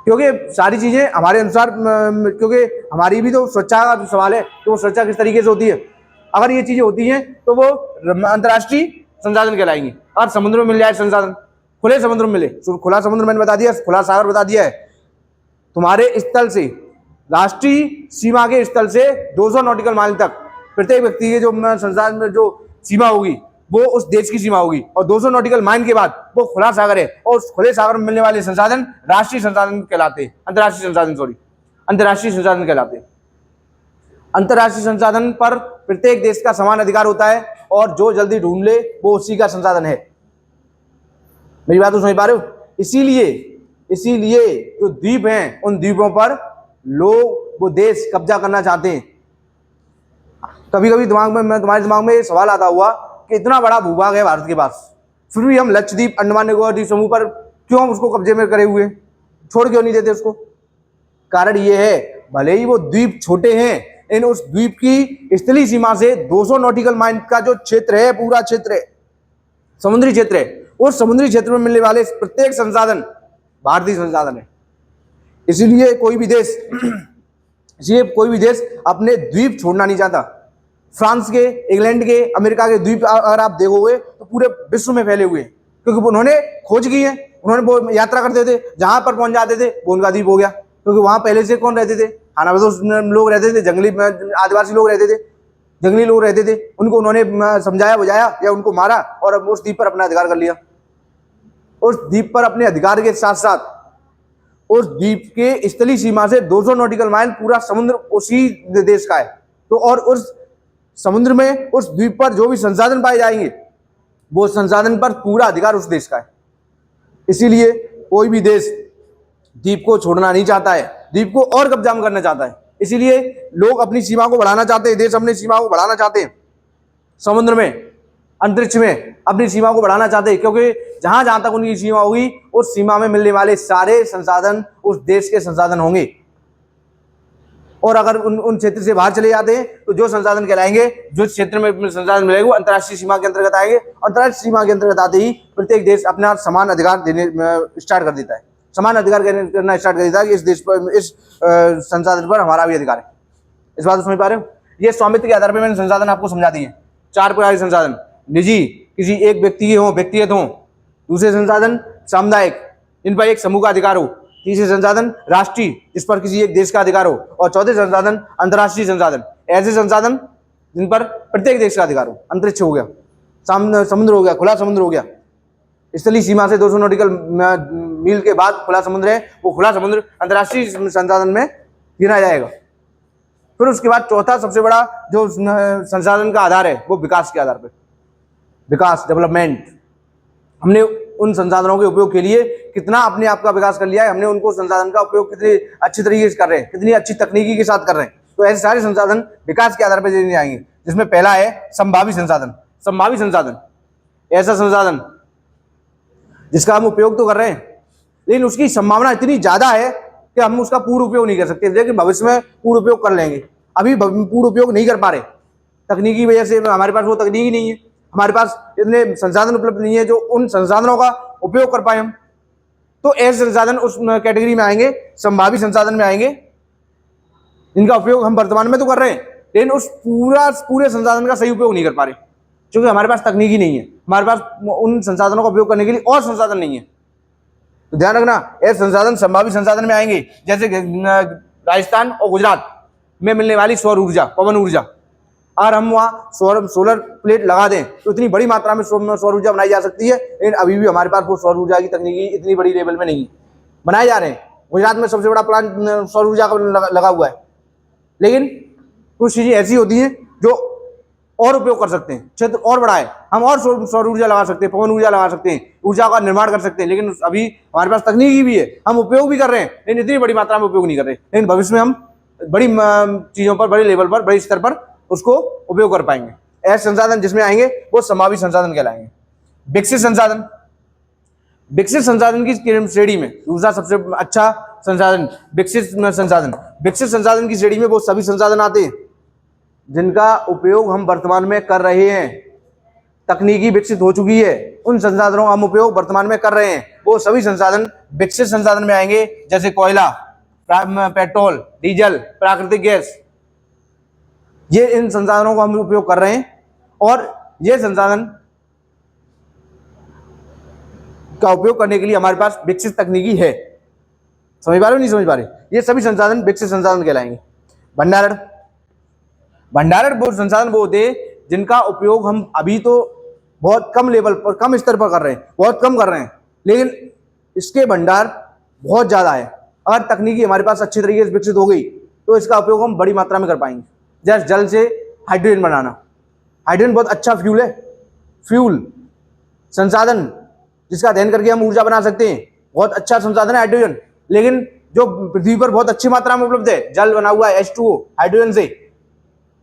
क्योंकि सारी चीजें हमारे अनुसार, क्योंकि हमारी भी तो सुरक्षा का सवाल है कि वो सुरक्षा किस तरीके से होती है। अगर ये चीजें होती हैं तो वो अंतर्राष्ट्रीय संसाधन कहलाएंगी। और समुद्र में मिल जाए संसाधन, खुले समुद्र में मिले, खुला समुद्र मैंने बता दिया, खुला सागर बता दिया है। तुम्हारे स्थल से, राष्ट्रीय सीमा के स्थल से 200 नॉटिकल माइल तक प्रत्येक व्यक्ति के जो संसाधन में जो सीमा होगी वो उस देश की सीमा होगी। और 200 नॉटिकल माइल के बाद वो खुला सागर है, और उस खुले सागर में मिलने वाले संसाधन राष्ट्रीय संसाधन कहलाते हैं। अंतर्राष्ट्रीय संसाधन कहलाते हैं। अंतर्राष्ट्रीय संसाधन पर प्रत्येक देश का समान अधिकार होता है, और जो जल्दी ढूंढ ले वो उसी का संसाधन है। मेरी बात तो समझ पा रहे हो? इसीलिए इसीलिए जो द्वीप हैं उन द्वीपों पर लोग वो देश कब्जा करना चाहते हैं। कभी कभी तुम्हारे दिमाग में ये सवाल आता हुआ कि इतना बड़ा भूभाग है भारत के पास, फिर भी हम लक्षद्वीप, अंडमान निकोबार द्वीप समूह पर क्यों हम उसको कब्जे में करे हुए, छोड़ क्यों नहीं देते उसको? कारण ये है, भले ही वो द्वीप छोटे हैं, इन उस द्वीप की स्थलीय सीमा से 200 नॉटिकल माइल का जो क्षेत्र है, पूरा क्षेत्र है, समुद्री क्षेत्र है, उस समुद्री क्षेत्र में मिलने वाले प्रत्येक संसाधन भारतीय संसाधन है। इसीलिए कोई भी देश अपने द्वीप छोड़ना नहीं चाहता। फ्रांस के, इंग्लैंड के, अमेरिका के द्वीप अगर आप देखोगे तो पूरे विश्व में फैले हुए हैं, क्योंकि उन्होंने खोज की है, उन्होंने वो यात्रा करते थे, जहां पर पहुंच जाते थे वो उनका द्वीप हो गया, क्योंकि वहां पहले से कौन रहते थे? खानाबदोश लोग रहते थे, जंगली आदिवासी लोग रहते थे, जंगली लोग रहते थे, उनको उन्होंने समझाया बुझाया या उनको मारा और उस द्वीप पर अपना अधिकार कर लिया। उस द्वीप पर अपने अधिकार के साथ साथ उस द्वीप के स्थलीय सीमा से 200 नॉटिकल माइल पूरा समुद्र उसी देश का है। तो और उस समुद्र में, उस द्वीप पर जो भी संसाधन पाए जाएंगे वो संसाधन पर पूरा अधिकार उस देश का है। इसीलिए कोई भी देश द्वीप को छोड़ना नहीं चाहता है, द्वीप को और कब्जा करना चाहता है। इसीलिए लोग अपनी सीमा को बढ़ाना चाहते हैं, देश अपनी सीमा को बढ़ाना चाहते हैं, समुद्र में, अंतरिक्ष में अपनी सीमा को बढ़ाना चाहते हैं, क्योंकि जहां जहां तक उनकी सीमा होगी उस सीमा में मिलने वाले सारे संसाधन उस देश के संसाधन होंगे। और अगर उन क्षेत्र से बाहर चले जाते हैं तो जो संसाधन कहलाएंगे, जो क्षेत्र में संसाधन मिलेंगे वो अंतर्राष्ट्रीय सीमा के अंतर्गत आएंगे। अंतर्राष्ट्रीय सीमा के अंतर्गत आते ही प्रत्येक देश अपना समान अधिकार देने स्टार्ट कर देता है, समान अधिकार करना स्टार्ट कर देता है कि इस देश पर, इस संसाधन पर हमारा भी अधिकार है। इस बात को समझ पा रहे हो? ये स्वामित्व के आधार पर मैंने संसाधन आपको समझा दिए। 4 प्रकार के संसाधन, निजी, किसी एक व्यक्ति के हो, व्यक्तिगत हो। दूसरे संसाधन सामुदायिक, इन पर एक समूह का अधिकार हो। तीसरे संसाधन राष्ट्रीय, इस पर किसी एक देश का अधिकार हो। और चौथे संसाधन अंतर्राष्ट्रीय संसाधन, ऐसे संसाधन जिन पर प्रत्येक देश का अधिकार हो। अंतरिक्ष हो गया, समुद्र हो गया, खुला समुद्र हो गया, स्थलीय सीमा से 200 नॉटिकल मील के बाद खुला समुद्र है, वो खुला समुद्र अंतर्राष्ट्रीय संसाधन में गिना जाएगा। फिर उसके बाद चौथा सबसे बड़ा जो संसाधन का आधार है वो विकास के आधार पर, विकास, डेवलपमेंट। हमने उन संसाधनों के उपयोग के लिए कितना अपने आप का विकास कर लिया है, हमने उनको संसाधन का उपयोग कितनी अच्छी तरीके से कर रहे हैं, कितनी अच्छी तकनीकी के साथ कर रहे हैं। तो ऐसे सारे संसाधन विकास के आधार पर देने आएंगे, जिसमें पहला है संभावी संसाधन। संभावी संसाधन ऐसा संसाधन जिसका हम उपयोग तो कर रहे हैं, लेकिन उसकी संभावना इतनी ज्यादा है कि हम उसका पूर्ण उपयोग नहीं कर सकते, लेकिन भविष्य में पूर्ण उपयोग कर लेंगे। अभी पूर्ण उपयोग नहीं कर पा रहे, तकनीकी वजह से हमारे पास वो तकनीकी नहीं है, हमारे पास इतने संसाधन उपलब्ध नहीं है जो उन संसाधनों का उपयोग कर पाए हम। तो ऐसे संसाधन उस कैटेगरी में आएंगे, संभावी संसाधन में आएंगे, इनका उपयोग हम वर्तमान में तो कर रहे हैं, लेकिन उस पूरे संसाधन का सही उपयोग नहीं कर पा रहे, क्योंकि हमारे पास तकनीकी नहीं है, हमारे पास उन संसाधनों का उपयोग करने के लिए और संसाधन नहीं है। तो ध्यान रखना, ऐसे संसाधन संभावी संसाधन में आएंगे, जैसे राजस्थान और गुजरात में मिलने वाली सौर ऊर्जा, पवन ऊर्जा। और हम वहाँ सोलर प्लेट लगा दें तो इतनी बड़ी मात्रा में सौर ऊर्जा बनाई जा सकती है, लेकिन अभी भी हमारे पास वो सौर ऊर्जा की तकनीकी इतनी बड़ी लेवल में नहीं है। बनाए जा रहे हैं, गुजरात में सबसे बड़ा प्लांट सौर ऊर्जा का लगा हुआ है, लेकिन कुछ चीज़ें ऐसी होती हैं जो और उपयोग कर सकते हैं, क्षेत्र और बड़ा है, हम और सौर ऊर्जा लगा सकते हैं, पवन ऊर्जा लगा सकते हैं, ऊर्जा का निर्माण कर सकते हैं, लेकिन अभी हमारे पास तकनीकी भी है, हम उपयोग भी कर रहे हैं, लेकिन इतनी बड़ी मात्रा में उपयोग नहीं कर रहे। लेकिन भविष्य में हम बड़ी चीज़ों पर, बड़े लेवल पर, बड़े स्तर पर उसको उपयोग कर पाएंगे। ऐसे संसाधन जिसमें आएंगे वो संभावी संसाधन कहलाएंगे। विकसित संसाधन, विकसित संसाधन की श्रेणी में दूसरा सबसे अच्छा संसाधन विकसित संसाधन। विकसित संसाधन की श्रेणी में वो सभी संसाधन आते हैं जिनका उपयोग हम वर्तमान में कर रहे हैं, तकनीकी विकसित हो चुकी है, उन संसाधनों का हम उपयोग वर्तमान में कर रहे हैं, वो सभी संसाधन विकसित संसाधन में आएंगे। जैसे कोयला, पेट्रोल, डीजल, प्राकृतिक गैस, ये इन संसाधनों का हम उपयोग कर रहे हैं, और ये संसाधन का उपयोग करने के लिए हमारे पास विकसित तकनीकी है। समझ पा रहे हो, नहीं समझ पा रहे? ये सभी संसाधन विकसित संसाधन कहलाएंगे। भंडारण, भंडारण वो संसाधन वो होते हैं जिनका उपयोग हम अभी तो बहुत कम लेवल पर, कम स्तर पर कर रहे हैं, बहुत कम कर रहे हैं, लेकिन इसके भंडार बहुत ज्यादा है। अगर तकनीकी हमारे पास अच्छी तरीके से विकसित हो गई तो इसका उपयोग हम बड़ी मात्रा में कर पाएंगे। जैसे जल से हाइड्रोजन बनाना, हाइड्रोजन बहुत अच्छा फ्यूल है, फ्यूल संसाधन जिसका अध्ययन करके हम ऊर्जा बना सकते हैं, बहुत अच्छा संसाधन है हाइड्रोजन, लेकिन जो पृथ्वी पर बहुत अच्छी मात्रा में उपलब्ध है, जल बना हुआ है H2O हाइड्रोजन से।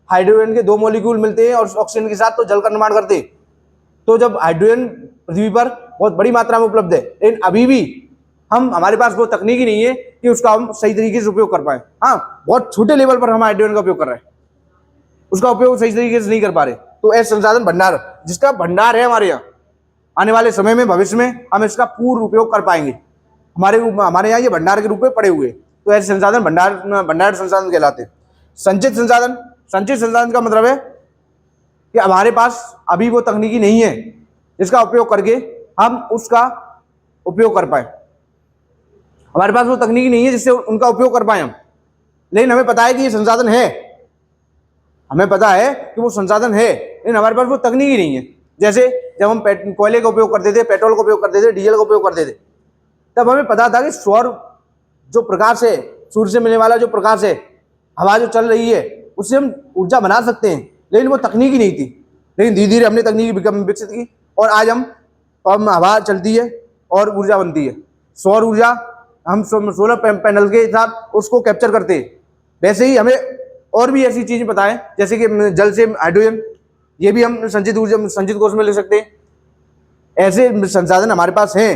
हाइड्रोजन के 2 मॉलिक्यूल मिलते हैं और ऑक्सीजन के साथ तो जल का निर्माण करते हैं। तो जब हाइड्रोजन पृथ्वी पर बहुत बड़ी मात्रा में उपलब्ध है, लेकिन अभी भी हमारे पास वो तकनीक ही नहीं है कि उसका हम सही तरीके से उपयोग कर पाए। हाँ, बहुत छोटे लेवल पर हम हाइड्रोजन का उपयोग कर रहे हैं, उसका उपयोग सही तरीके से नहीं कर पा रहे। तो ऐसे संसाधन भंडार, जिसका भंडार है हमारे यहाँ, आने वाले समय में भविष्य में हम इसका पूर्ण उपयोग कर पाएंगे। हमारे यहाँ ये भंडार के रूप में पड़े हुए, तो ऐसे संसाधन भंडार संसाधन कहलाते हैं। संचित संसाधन का मतलब है कि हमारे पास अभी वो तकनीकी नहीं है जिसका उपयोग करके हम उसका उपयोग कर पाए। हमारे पास वो तकनीकी नहीं है जिससे उनका उपयोग कर पाए हम, लेकिन हमें पता है कि ये संसाधन है, हमें पता है कि वो संसाधन है, लेकिन हमारे पास वो तकनीकी नहीं है। जैसे जब हम कोयले का उपयोग करते थे, पेट्रोल का उपयोग करते थे, डीजल का उपयोग करते थे, तब हमें पता था कि सौर जो प्रकाश है, सूर्य से मिलने वाला जो प्रकाश है, हवा जो चल रही है, उससे हम ऊर्जा बना सकते हैं, लेकिन वो तकनीकी नहीं थी। लेकिन धीरे धीरे हमने तकनीकी विकसित की और आज हम हवा चलती है और ऊर्जा बनती है। सौर ऊर्जा हम सोलर पैनल के साथ उसको कैप्चर करते हैं। वैसे ही हमें और भी ऐसी चीजें पता है, जैसे कि जल से हाइड्रोजन, ये भी हम संचित कोष में ले सकते हैं। ऐसे संसाधन हमारे पास हैं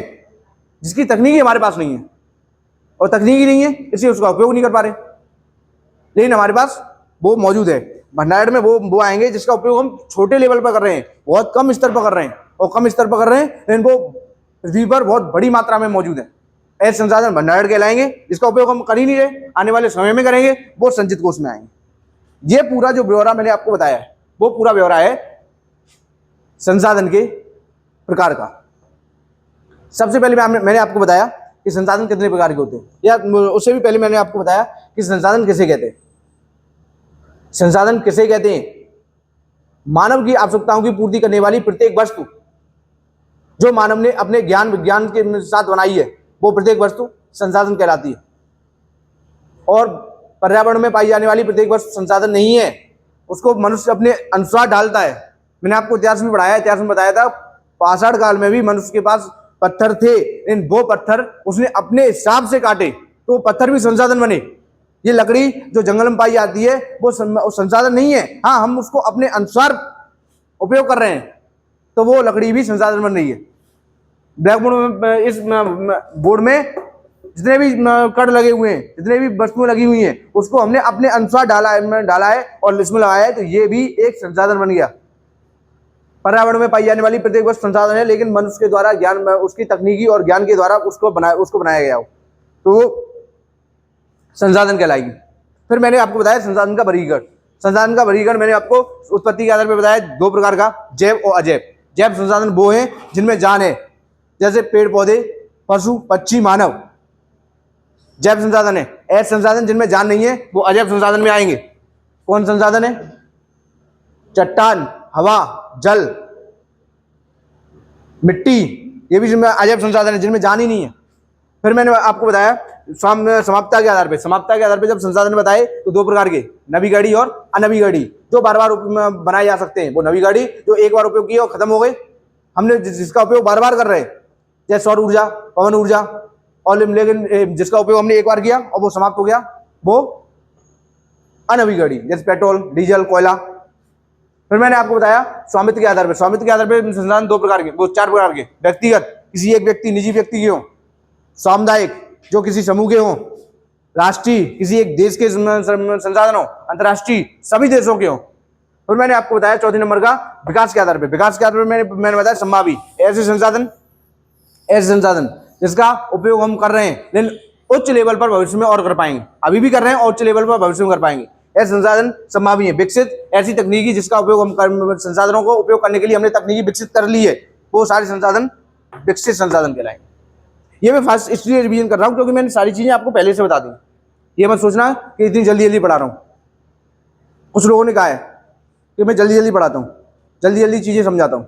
जिसकी तकनीकी हमारे पास नहीं है, और तकनीकी नहीं है इसलिए उसका उपयोग नहीं कर पा रहे, लेकिन हमारे पास वो मौजूद है। भंडार में वो आएंगे जिसका उपयोग हम छोटे लेवल पर कर रहे हैं, बहुत कम स्तर पर कर रहे हैं, और कम स्तर पर कर रहे हैं, लेकिन वो पृथ्वी पर बहुत बड़ी मात्रा में मौजूद है। ऐसे संसाधन भंडार कहलाएंगे जिसका उपयोग हम कर ही नहीं रहे, आने वाले समय में करेंगे, वो संचित कोष में आएंगे। ये पूरा जो ब्यौरा मैंने आपको बताया है, वो पूरा ब्यौरा है संसाधन के प्रकार का। सबसे पहले मैंने आपको बताया कि संसाधन कितने प्रकार के होते हैं, या उससे भी पहले मैंने आपको बताया कि संसाधन किसे कहते हैं। संसाधन किसे कहते हैं? मानव की आवश्यकताओं की पूर्ति करने वाली प्रत्येक वस्तु, जो मानव ने अपने ज्ञान विज्ञान के साथ बनाई है, वो प्रत्येक वस्तु संसाधन कहलाती है। और पर्यावरण में पाई जाने वाली प्रत्येक वस्तु संसाधन नहीं है, उसको मनुष्य अपने अनुसार डालता है। मैंने आपको इतिहास में पढ़ाया, इतिहास में बताया था, पाषाण काल में भी मनुष्य के पास पत्थर थे, लेकिन वो पत्थर उसने अपने हिसाब से काटे, तो पत्थर भी संसाधन बने। ये लकड़ी जो जंगल में पाई जाती है वो संसाधन नहीं है, हाँ, हम उसको अपने अनुसार उपयोग कर रहे हैं, तो वो लकड़ी भी संसाधन बन रही है। ब्लैक बोर्ड में, इस बोर्ड में जितने भी कट लगे हुए हैं, जितने भी वस्तुएं लगी हुई हैं, उसको हमने अपने अनुसार डाला है और इसमें लगाया है, तो ये भी एक संसाधन बन गया। पर्यावरण में पाई जाने वाली प्रत्येक वस्तु संसाधन है, लेकिन मनुष्य के द्वारा ज्ञान, उसकी तकनीकी और ज्ञान के द्वारा उसको बनाया गया हो, तो संसाधन कहलाएगी। फिर मैंने आपको बताया संसाधन का वर्गीकरण। संसाधन का वर्गीकरण मैंने आपको उत्पत्ति के आधार पर बताया, 2 प्रकार का, जैव और अजैव। जैव संसाधन वो है जिनमें जान है, जैसे पेड़ पौधे, पशु पक्षी, मानव, जैव संसाधन है। ऐसे संसाधन जिनमें जान नहीं है वो अजैव संसाधन में आएंगे। कौन संसाधन है? चट्टान, हवा, जल, मिट्टी, ये भी जिनमें अजैव संसाधन है, जिनमें जान ही नहीं है। फिर मैंने आपको बताया समाप्तता के आधार पे जब संसाधन बताए तो 2 प्रकार के, नवीकरणीय और अनवीकरणीय। जो बार बार बनाए जा सकते हैं वो नवीकरणीय, जो एक बार उपयोग किए और खत्म हो गए, हमने जिसका उपयोग बार बार कर रहे हैं, जैसे सौर ऊर्जा, पवन ऊर्जा, और लेकिन जिसका उपयोग हमने एक बार किया और वो समाप्त हो गया, वो अनवीकरणीय, जैसे पेट्रोल, डीजल, कोयला। फिर मैंने आपको बताया स्वामित्व के आधार पर संसाधन 2 प्रकार के, वो 4 प्रकार के, व्यक्तिगत, किसी एक व्यक्ति, निजी व्यक्ति के हों, सामुदायिक, जो किसी समूह के हों, राष्ट्रीय, किसी एक देश के संसाधन हो, अंतर्राष्ट्रीय, सभी देशों के हों। फिर मैंने आपको बताया चौथे नंबर का विकास के आधार पर मैंने बताया संभावी, ऐसे संसाधन जिसका उपयोग हम कर रहे हैं, लेकिन उच्च लेवल पर भविष्य में और कर पाएंगे, अभी भी कर रहे हैं और उच्च लेवल पर भविष्य में कर पाएंगे। ऐसे संसाधन संभावी है। विकसित, ऐसी तकनीकी जिसका उपयोग हम संसाधनों को उपयोग करने के लिए हमने तकनीकी विकसित कर ली है, वो सारे संसाधन विकसित संसाधन कहलाएंगे। ये मैं फास्ट इसलिए रिवीजन कर रहा हूँ क्योंकि मैंने सारी चीजें आपको पहले से बता दी। ये मत सोचना कि इतनी जल्दी पढ़ा रहा हूँ। कुछ लोगों ने कहा है कि मैं जल्दी पढ़ाता हूँ, जल्दी चीजें समझाता हूँ,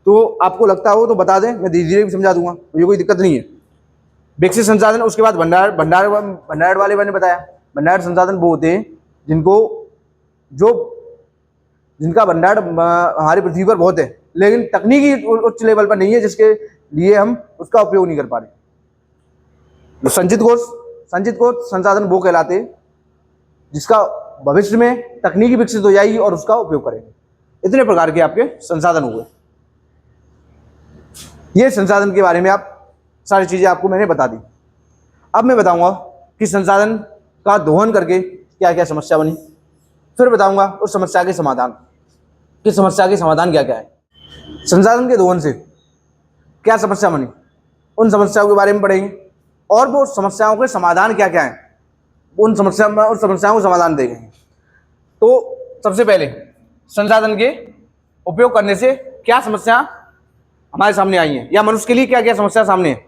तो आपको लगता हो तो बता दें, मैं धीरे धीरे भी समझा दूंगा, मुझे कोई दिक्कत नहीं है। विकसित संसाधन, उसके बाद भंडार वाले मैंने बताया। भंडार संसाधन वो होते हैं जिनका भंडार हमारी पृथ्वी पर बहुत है, लेकिन तकनीकी उच्च लेवल पर नहीं है, जिसके लिए हम उसका उपयोग नहीं कर पा रहे। संचित कोष संसाधन वो कहलाते हैं जिसका भविष्य में तकनीकी विकसित हो जाएगी और उसका उपयोग करेंगे। इतने प्रकार के आपके संसाधन हुए। ये संसाधन के बारे में आप सारी चीजें आपको मैंने बता दी। अब मैं बताऊंगा कि संसाधन का दोहन करके क्या क्या समस्या बनी, फिर बताऊंगा उस समस्या के समाधान कि समस्या के समाधान क्या क्या है। संसाधन के दोहन से क्या समस्या बनी, उन समस्याओं के बारे में पढ़ेंगे और वो समस्याओं के समाधान क्या क्या है, उन समस्याओं को समाधान देंगे। तो सबसे पहले संसाधन के उपयोग करने से क्या समस्या हमारे सामने आई है या मनुष्य के लिए क्या क्या समस्या सामने है।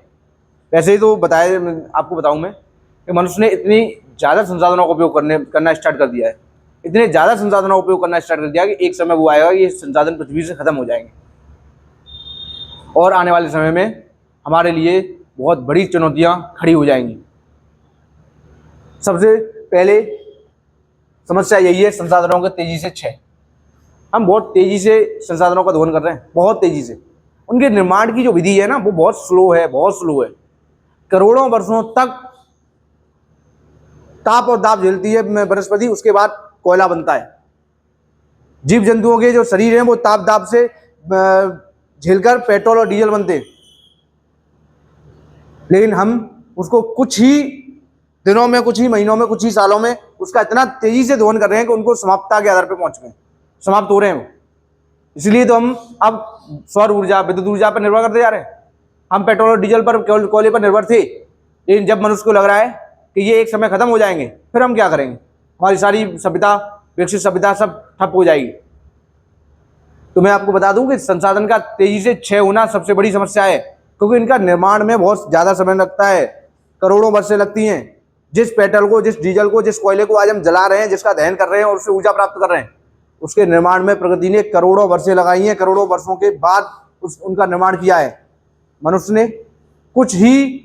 वैसे ही तो आपको बताऊं मैं कि मनुष्य ने इतनी ज़्यादा संसाधनों का उपयोग करना स्टार्ट कर दिया है, इतने ज़्यादा संसाधनों का उपयोग करना स्टार्ट कर दिया कि एक समय वो आएगा ये संसाधन पृथ्वी से खत्म हो जाएंगे और आने वाले समय में हमारे लिए बहुत बड़ी चुनौतियां खड़ी हो जाएंगी। सबसे पहले समस्या यही है संसाधनों के तेजी से क्षय। हम बहुत तेजी से संसाधनों का दोहन कर रहे हैं, बहुत तेजी से। उनके निर्माण की जो विधि है ना वो बहुत स्लो है। करोड़ों वर्षों तक ताप और दाब झेलती है वनस्पति, उसके बाद कोयला बनता है। जीव जंतुओं के जो शरीर हैं वो ताप दाब से झेलकर पेट्रोल और डीजल बनते हैं, लेकिन हम उसको कुछ ही दिनों में, कुछ ही महीनों में, कुछ ही सालों में उसका इतना तेजी से दोहन कर रहे हैं कि उनको समाप्तता के आधार पर पहुंच गए, समाप्त हो रहे हैं वो। इसलिए तो हम अब सौर ऊर्जा, विद्युत ऊर्जा पर निर्भर करते जा रहे हैं। हम पेट्रोल और डीजल पर, कोयले पर निर्भर थे, लेकिन जब मनुष्य को लग रहा है कि ये एक समय खत्म हो जाएंगे, फिर हम क्या करेंगे? हमारी सारी सभ्यता, विकसित सभ्यता सब ठप हो जाएगी। तो मैं आपको बता दूं कि संसाधन का तेजी से क्षय होना सबसे बड़ी समस्या है, क्योंकि इनका निर्माण में बहुत ज्यादा समय लगता है, करोड़ों वर्षें लगती हैं। जिस पेट्रोल को, जिस डीजल को, जिस कोयले को आज हम जला रहे हैं, जिसका दहन कर रहे हैं और उससे ऊर्जा प्राप्त कर रहे हैं, उसके निर्माण में प्रकृति ने करोड़ों वर्षें लगाई हैं। करोड़ों वर्षों के बाद उनका निर्माण किया है। मनुष्य ने कुछ ही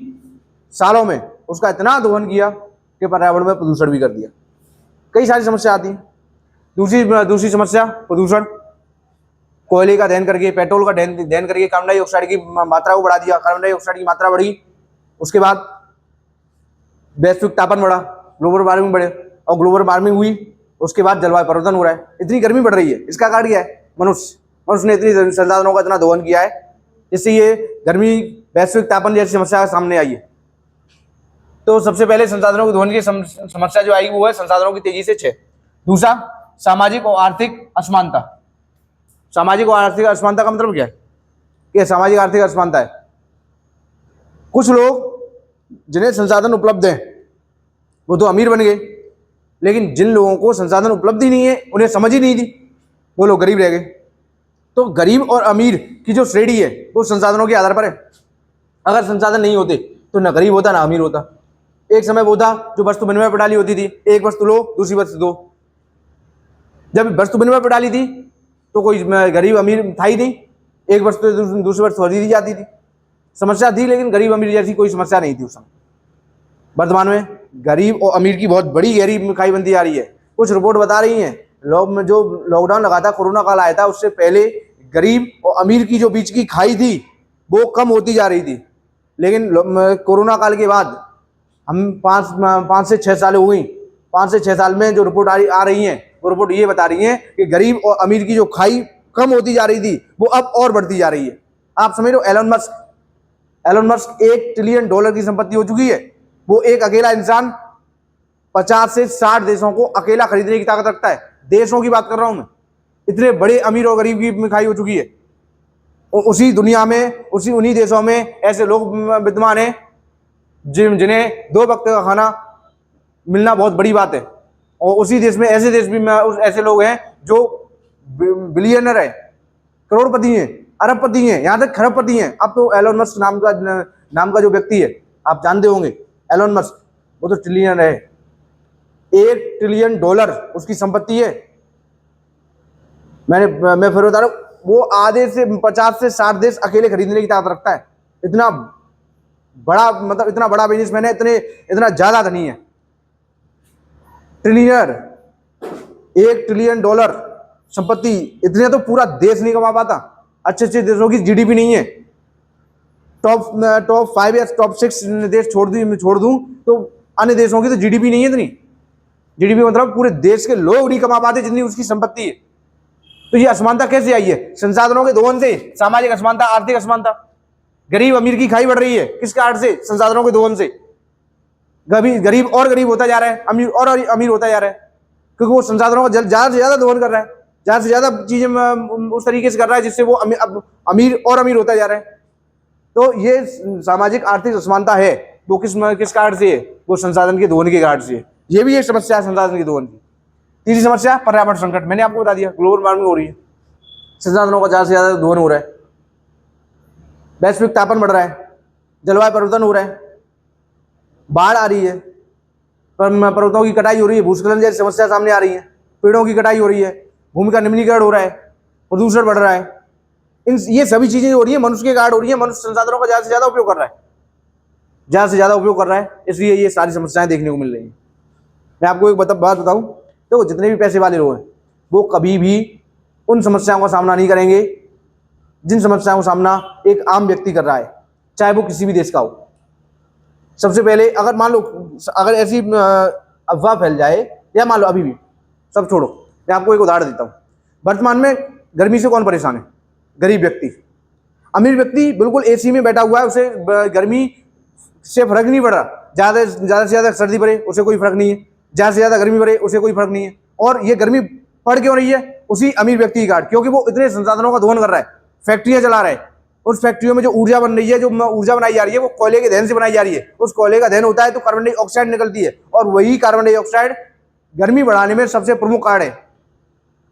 सालों में उसका इतना दोहन किया कि पर्यावरण में प्रदूषण भी कर दिया। कई सारी समस्या आती है। दूसरी समस्या प्रदूषण। कोयले का दहन करके, पेट्रोल का दहन करके कार्बन डाइऑक्साइड की मात्रा को बढ़ा दिया। कार्बन डाइऑक्साइड की मात्रा बढ़ी, उसके बाद वैश्विक तापमान बढ़ा, ग्लोबल वार्मिंग बढ़े, और ग्लोबल वार्मिंग हुई, उसके बाद जलवायु परिवर्तन हो रहा है, इतनी गर्मी बढ़ रही है। इसका कारण क्या है? मनुष्य ने इतनी संसाधनों का इतना दोहन किया है, जिससे ये गर्मी, वैश्विक तापमान जैसी समस्या सामने आई है। तो सबसे पहले संसाधनों के दोहन की समस्या जो आई वो है संसाधनों की तेजी से क्षय। दूसरा, सामाजिक और आर्थिक असमानता। सामाजिक और आर्थिक असमानता का मतलब क्या है? कि सामाजिक आर्थिक असमानता है, कुछ लोग जिन्हें संसाधन उपलब्ध हैं वो तो अमीर बन गए, लेकिन जिन लोगों को संसाधन उपलब्ध ही नहीं है, उन्हें समझ ही नहीं थी, वो लोग गरीब रह गए। तो गरीब और अमीर की जो श्रेणी है वो संसाधनों के आधार पर है। अगर संसाधन नहीं होते तो ना गरीब होता ना अमीर होता। एक समय वो था जो वस्तु विनिमय प्रणाली होती थी, एक वस्तु लो दूसरी वस्तु दो। जब वस्तु विनिमय प्रणाली थी तो कोई गरीब अमीर था ही नहीं, एक वस्तु दूसरी वस्तु खरीदी जाती थी। समस्या थी, लेकिन गरीब अमीर जैसी कोई समस्या नहीं थी उस समय। वर्तमान में गरीब और अमीर की बहुत बड़ी गहरी खाई बनती जा रही है। कुछ रिपोर्ट बता रही हैं, जो लॉकडाउन लगा था, कोरोना काल आया था, उससे पहले गरीब और अमीर की जो बीच की खाई थी वो कम होती जा रही थी। लेकिन कोरोना काल के बाद हम 5 से 6 साल हो गई, 5 से 6 साल में जो रिपोर्ट आ रही हैं, वो रिपोर्ट ये बता रही हैं कि गरीब और अमीर की जो खाई कम होती जा रही थी वो अब और बढ़ती जा रही है। आप समझ लो, एलन मस्क $1 ट्रिलियन की संपत्ति हो चुकी है। वो एक अकेला इंसान 50 से 60 देशों को अकेला खरीदने की ताकत रखता है। देशों की बात कर रहा हूं मैं। इतने बड़े अमीर और गरीब की मिठाई हो चुकी है। उसी दुनिया में, उन्हीं देशों में ऐसे लोग विद्यमान हैं जिन्हें 2 वक्त का खाना मिलना बहुत बड़ी बात है। और उसी देश में ऐसे लोग हैं जो बिलियनर है, करोड़पति हैं, अरबपति हैं, यहाँ तक खरबपति हैं। अब तो एलन मस्क नाम का जो व्यक्ति है, आप जानते होंगे, एलन मस्क, वो तो ट्रिलियनर है। $1 ट्रिलियन उसकी संपत्ति है। मैं फिर बता रहा हूँ, वो आधे से 50 से 60 देश अकेले खरीदने की ताकत रखता है। इतना बड़ा, मतलब इतना बड़ा बिजनेसमैन है, इतना ज्यादा धनी है। ट्रिलियनर, $1 ट्रिलियन संपत्ति, इतने तो पूरा देश नहीं कमा पाता। अच्छे देशों की जीडीपी नहीं है। टॉप 5 या टॉप 6 देश छोड़ दूं तो अन्य देशों की तो जीडीपी नहीं है इतनी। जीडीपी मतलब पूरे देश के लोग नहीं कमा पाते जितनी उसकी संपत्ति है। तो ये असमानता कैसे आई है? संसाधनों के दोहन से, सामाजिक असमानता, आर्थिक असमानता। गरीब अमीर की खाई बढ़ रही है, किस कारण से? संसाधनों के दोहन से। गरीब और गरीब होता जा रहा है, अमीर और अमीर होता जा रहा है, क्योंकि वो संसाधनों का ज्यादा से ज्यादा दोहन कर रहा है, ज्यादा से ज्यादा चीजें उस तरीके से कर रहा है जिससे वो अमीर और अमीर होता जा रहा है। तो ये सामाजिक आर्थिक असमानता है, वो किस कारण से है? वो संसाधन के दोहन के कारण से है। ये भी एक समस्या है संसाधन के दोहन की। तीसरी समस्या पर्यावरण संकट। मैंने आपको बता दिया, ग्लोबल वार्मिंग हो रही है, संसाधनों का ज्यादा से ज्यादा दोहन हो रहा है, वैश्विक तापन बढ़ रहा है, जलवायु परिवर्तन हो रहा है, बाढ़ आ रही है, पर्वतों की कटाई हो रही है, भूस्खलन जैसी समस्या सामने आ रही है, पेड़ों की कटाई हो रही है, भूमि का निम्नीकरण हो रहा है, प्रदूषण बढ़ रहा है। ये सभी चीजें हो रही है मनुष्य के कारण हो रही है। मनुष्य संसाधनों का ज्यादा से ज्यादा उपयोग कर रहा है, ज्यादा से ज्यादा उपयोग कर रहा है, इसलिए ये सारी समस्याएं देखने को मिल रही है। मैं आपको एक बात बताऊं, तो जितने भी पैसे वाले लोग हैं वो कभी भी उन समस्याओं का सामना नहीं करेंगे जिन समस्याओं का सामना एक आम व्यक्ति कर रहा है, चाहे वो किसी भी देश का हो। सबसे पहले अगर मान लो अगर ऐसी अफवाह फैल जाए, या मान लो अभी भी सब छोड़ो, मैं आपको एक उदाहरण देता हूँ। वर्तमान में गर्मी से कौन परेशान है? गरीब व्यक्ति। अमीर व्यक्ति बिल्कुल एसी में बैठा हुआ है, उसे गर्मी से फर्क नहीं पड़ रहा। ज्यादा से ज्यादा सर्दी पड़े उसे कोई फर्क नहीं है, ज्यादा से ज्यादा गर्मी पड़े उसे कोई फर्क नहीं है। और ये गर्मी पड़ क्यों रही है? उसी अमीर व्यक्ति की कारण, क्योंकि वो इतने संसाधनों का दोहन कर रहा है, फैक्ट्रियां चला रहा है। उस फैक्ट्रियों में जो ऊर्जा बन रही है, जो ऊर्जा बनाई जा रही है, वो कोयले के दहन से बनाई जा रही है। उस कोयले का दहन होता है तो कार्बन डाइऑक्साइड निकलती है, और वही कार्बन डाइऑक्साइड गर्मी बढ़ाने में सबसे प्रमुख कारण है।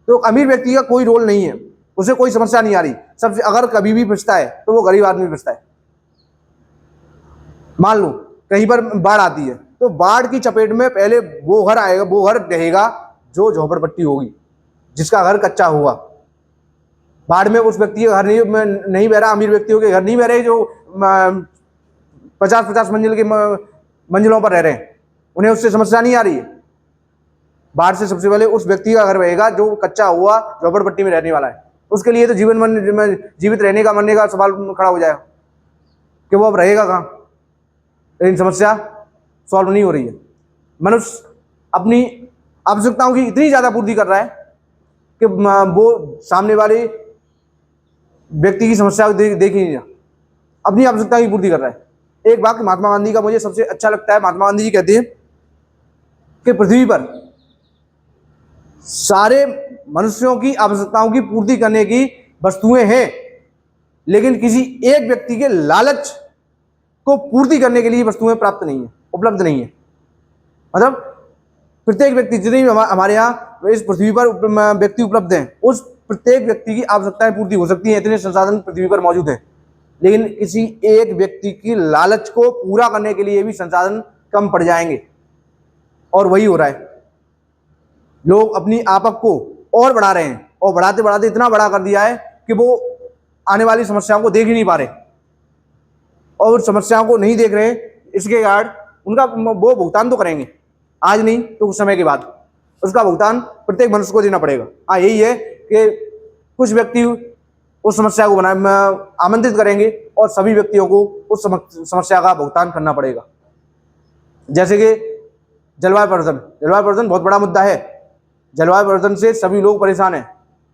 तो अमीर व्यक्ति का कोई रोल नहीं है, उसे कोई समस्या नहीं आ रही। सबसे अगर कभी भी फंसता है तो वो गरीब आदमी फंसता है। मान लो कहीं पर बाढ़ आती है, तो बाढ़ की चपेट में पहले वो घर आएगा, वो घर रहेगा जो झोपड़पट्टी होगी, जिसका घर कच्चा हुआ। बाढ़ में उस व्यक्ति के घर नहीं बह रहा, अमीर व्यक्तियों के घर नहीं बह रहे जो 50-50 मंजिल के मंजिलों पर रह रहे हैं, उन्हें उससे समस्या नहीं आ रही है। बाढ़ से सबसे पहले उस व्यक्ति का घर बहेगा जो कच्चा हुआ झोपड़पट्टी में रहने वाला है। उसके लिए तो जीवित रहने का मरने का सवाल खड़ा हो जाएगा कि वो अब रहेगा कहाँ। लेकिन समस्या सॉल्व नहीं हो रही है। मनुष्य अपनी आवश्यकताओं की इतनी ज्यादा पूर्ति कर रहा है कि वो सामने वाले व्यक्ति की समस्या को देख ही नहीं रहा, अपनी आवश्यकता की पूर्ति कर रहा है। एक वाक्य महात्मा गांधी का मुझे सबसे अच्छा लगता है। महात्मा गांधी जी कहते हैं कि पृथ्वी पर सारे मनुष्यों की आवश्यकताओं की पूर्ति करने की वस्तुएं हैं, लेकिन किसी एक व्यक्ति के लालच को पूर्ति करने के लिए वस्तुएं प्राप्त नहीं है, उपलब्ध नहीं है। मतलब प्रत्येक व्यक्ति, जितने भी हमारे यहाँ इस पृथ्वी पर व्यक्ति उपलब्ध हैं, उस प्रत्येक व्यक्ति की आवश्यकताएं पूर्ति हो सकती हैं, इतने संसाधन पृथ्वी पर मौजूद हैं। लेकिन किसी एक व्यक्ति की लालच को पूरा करने के लिए भी संसाधन कम पड़ जाएंगे, और वही हो रहा है। लोग अपनी आपक को और बढ़ा रहे हैं, और बढ़ाते बढ़ाते इतना बड़ा कर दिया है कि वो आने वाली समस्याओं को देख ही नहीं पा रहे, और समस्याओं को नहीं देख रहे। इसके कारण उनका वो भुगतान तो करेंगे, आज नहीं तो कुछ समय के बाद उसका भुगतान प्रत्येक मनुष्य को देना पड़ेगा। हाँ, यही है कि कुछ व्यक्ति उस समस्या को आमंत्रित करेंगे और सभी व्यक्तियों को उस समस्या का भुगतान करना पड़ेगा। जैसे कि जलवायु परिवर्तन बहुत बड़ा मुद्दा है। जलवायु परिवर्तन से सभी लोग परेशान हैं,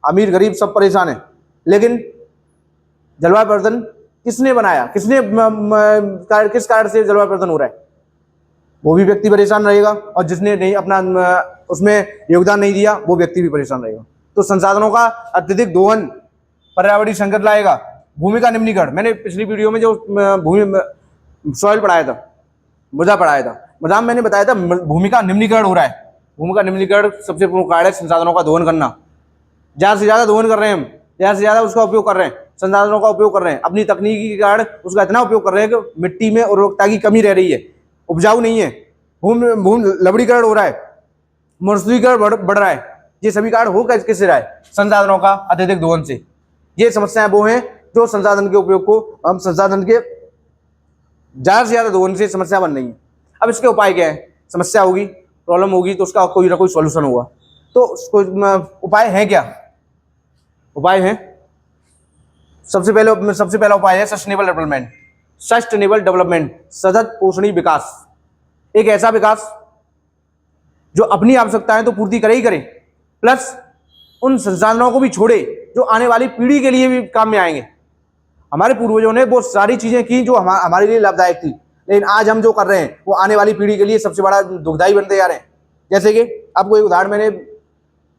अमीर गरीब सब परेशान हैं। लेकिन जलवायु परिवर्तन किसने बनाया, किस कारण से जलवायु परिवर्तन हो रहा है? वो भी व्यक्ति परेशान रहेगा, और जिसने नहीं अपना उसमें योगदान नहीं दिया वो व्यक्ति भी परेशान रहेगा। तो संसाधनों का अत्यधिक दोहन पर्यावरणीय संकट लाएगा। भूमि का निम्नीकरण, मैंने पिछली वीडियो में जो सॉइल पढ़ाया था, मृदा पढ़ाया था, मृदा मैंने बताया था भूमि का निम्नीकरण हो रहा है। भूमि का निम्नीकरण सबसे प्रमुख कारण है संसाधनों का दोहन करना। ज्यादा से ज्यादा दोहन कर रहे हैं हम, ज्यादा से ज्यादा उसका उपयोग कर रहे हैं, संसाधनों का उपयोग कर रहे हैं। अपनी तकनीकी के कारण उसका इतना उपयोग कर रहे हैं कि मिट्टी में उर्वरकता की कमी रह रही है, उपजाऊ नहीं है, भूमि लवणीकरण हो रहा है, मरुस्थलीकरण बढ़ रहा है। ये सभी कारण हो किससे रहा है? संसाधनों का अत्यधिक दोहन से। ये समस्याएं वो हैं जो संसाधन के उपयोग को, हम संसाधन के ज्यादा से ज्यादा दोहन से समस्या बन रही है। अब इसके उपाय क्या है? समस्या होगी, प्रॉब्लम होगी, तो उसका कोई ना कोई सॉल्यूशन होगा। तो उपाय है क्या? उपाय है, सबसे पहला उपाय है सस्टेनेबल डेवलपमेंट। सस्टेनेबल डेवलपमेंट, सतत पोषणीय विकास। एक ऐसा विकास जो अपनी आवश्यकताएं तो पूर्ति करे ही करे, प्लस उन संसाधनों को भी छोड़े जो आने वाली पीढ़ी के लिए भी काम में आएंगे। हमारे पूर्वजों ने वो सारी चीजें की जो हमारे लिए लाभदायक थी, लेकिन आज हम जो कर रहे हैं वो आने वाली पीढ़ी के लिए सबसे बड़ा दुखदाई बनते जा रहे हैं। जैसे कि आपको एक उदाहरण मैंने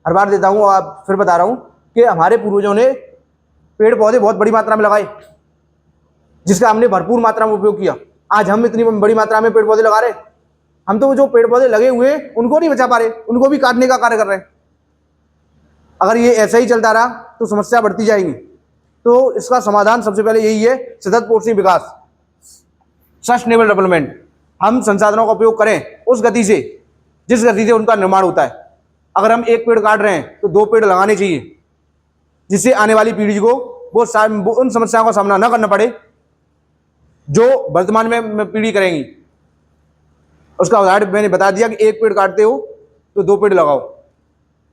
हर बार देता हूँ और फिर बता रहा हूँ कि हमारे पूर्वजों ने पेड़ पौधे बहुत बड़ी मात्रा में लगाए, जिसका हमने भरपूर मात्रा में उपयोग किया। आज हम इतनी बड़ी मात्रा में पेड़ पौधे लगा रहे, हम तो जो पेड़ पौधे लगे हुए उनको नहीं बचा पा रहे, उनको भी काटने का कार्य कर रहे हैं। अगर ये ऐसा ही चलता रहा तो समस्या बढ़ती जाएगी। तो इसका समाधान सबसे पहले यही है, सतत पोषणीय विकास, सस्टेनेबल डेवलपमेंट। हम संसाधनों का उपयोग करें उस गति से जिस गति से उनका निर्माण होता है। अगर हम एक पेड़ काट रहे हैं तो 2 पेड़ लगाने चाहिए, जिससे आने वाली पीढ़ी को वो उन समस्याओं का सामना न करना पड़े जो वर्तमान में पीढ़ी करेंगी। उसका उदाहरण मैंने बता दिया कि एक पेड़ काटते हो तो 2 पेड़ लगाओ।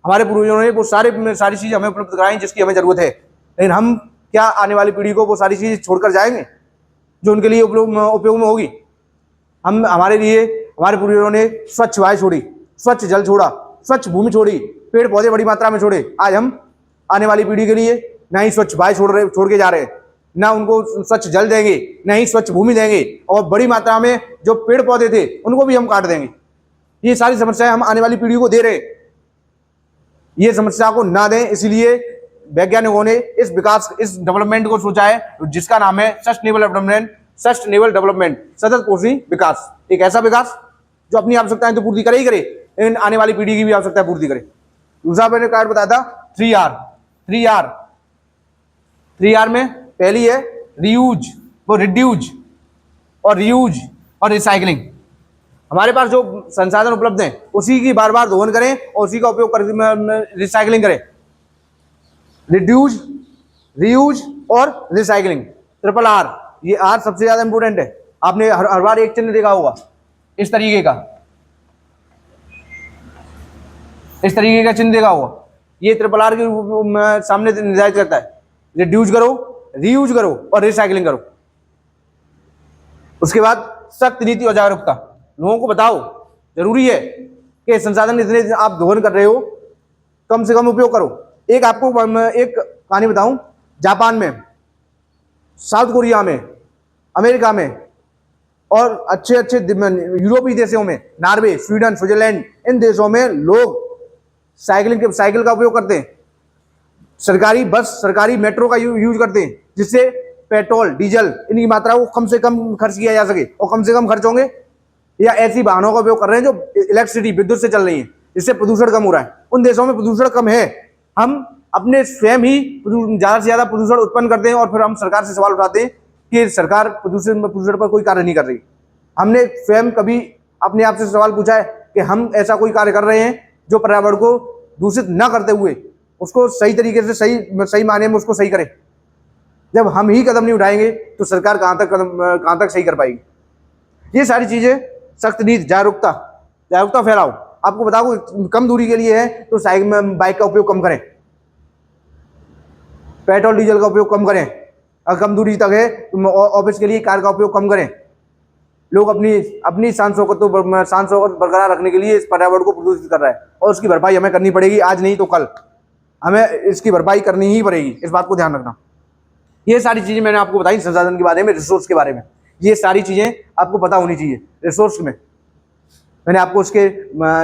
हमारे पूर्वजों ने वो सारी चीजें हमें उपलब्ध कराई जिसकी हमें जरूरत है, लेकिन हम क्या आने वाली पीढ़ी को वो सारी चीजें छोड़कर जाएंगे जो उनके लिए उपयोग में होगी? हमारे पूर्वजों ने स्वच्छ वायु छोड़ी, स्वच्छ जल छोड़ा, स्वच्छ भूमि छोड़ी, पेड़ पौधे बड़ी मात्रा में छोड़े। आज हम आने वाली पीढ़ी के लिए ना ही स्वच्छ वायु छोड़ के जा रहे हैं, ना उनको स्वच्छ जल देंगे, ना ही स्वच्छ भूमि देंगे, और बड़ी मात्रा में जो पेड़ पौधे थे उनको भी हम काट देंगे। ये सारी समस्याएं हम आने वाली पीढ़ी को दे रहे हैं। ये समस्या को ना दें, इसलिए वैज्ञानिकों ने इस डेवलपमेंट को सोचा है जिसका नाम है सस्टेनेबल डेवलपमेंट, सतत पोषणीय विकास। एक ऐसा विकास जो अपनी आवश्यकताएं तो पूर्ति करे ही करे, लेकिन आने वाली पीढ़ी की भी आवश्यकता पूर्ति करे। दूसरा मैंने कार्ड बताया था 3R में पहली है रीयूज, वो रिड्यूज और रीयूज और रिसाइकलिंग। हमारे पास जो संसाधन उपलब्ध हैं उसी की बार बार दोहन करें और उसी का उपयोग कर रिसाइकलिंग करें। रिड्यूज, रीयूज और रिसाइकलिंग, RRR। ये R सबसे ज्यादा इंपोर्टेंट है। आपने हर बार एक चिन्ह देखा होगा इस तरीके का चिन्ह देखा होगा। ये RRR के रूप में सामने निर्धारित करता है, रिड्यूज करो, रीयूज करो और रिसाइकलिंग करो। उसके बाद सख्त नीति और जागरूकता। लोगों को बताओ, जरूरी है कि संसाधन इतने आप दोहन कर रहे हो, कम से कम उपयोग करो। एक आपको एक कहानी बताऊं, जापान में, साउथ कोरिया में, अमेरिका में और अच्छे यूरोपीय देशों में, नॉर्वे, स्वीडन, स्विट्जरलैंड, इन देशों में लोग साइकिल का उपयोग करते हैं। सरकारी बस, सरकारी मेट्रो का यूज करते हैं, जिससे पेट्रोल, डीजल इनकी मात्रा को कम से कम खर्च किया जा सके, और कम से कम खर्च होंगे। या ऐसी वाहनों का उपयोग कर रहे हैं जो इलेक्ट्रिसिटी, विद्युत से चल रही है, जिससे प्रदूषण कम हो रहा है। उन देशों में प्रदूषण कम है, हम अपने स्वयं ही ज्यादा से ज्यादा प्रदूषण उत्पन्न करते हैं, और फिर हम सरकार से सवाल उठाते हैं कि सरकार प्रदूषण पर कोई कार्य नहीं कर रही। हमने स्वयं कभी अपने आप से सवाल पूछा है कि हम ऐसा कोई कार्य कर रहे हैं जो पर्यावरण को दूषित न करते हुए उसको सही तरीके से सही मायने में उसको सही करें? जब हम ही कदम नहीं उठाएंगे तो सरकार कहाँ तक सही कर पाएगी? ये सारी चीजें, सख्त नीति, जागरूकता फैलाओ। आपको बताओ, कम दूरी के लिए है तो बाइक का उपयोग कम करें, पेट्रोल डीजल का उपयोग कम करें। अगर कम दूरी तक है तो ऑफिस के लिए कार का उपयोग कम करें। लोग अपनी शान शौकत बरकरार रखने के लिए इस पर्यावरण को प्रदूषित कर रहा है, और उसकी भरपाई हमें करनी पड़ेगी। आज नहीं तो कल हमें इसकी भरपाई करनी ही पड़ेगी, इस बात को ध्यान रखना। ये सारी चीजें मैंने आपको बताई संसाधन के बारे में, रिसोर्स के बारे में। ये सारी चीजें आपको पता होनी चाहिए। रिसोर्स में मैंने आपको उसके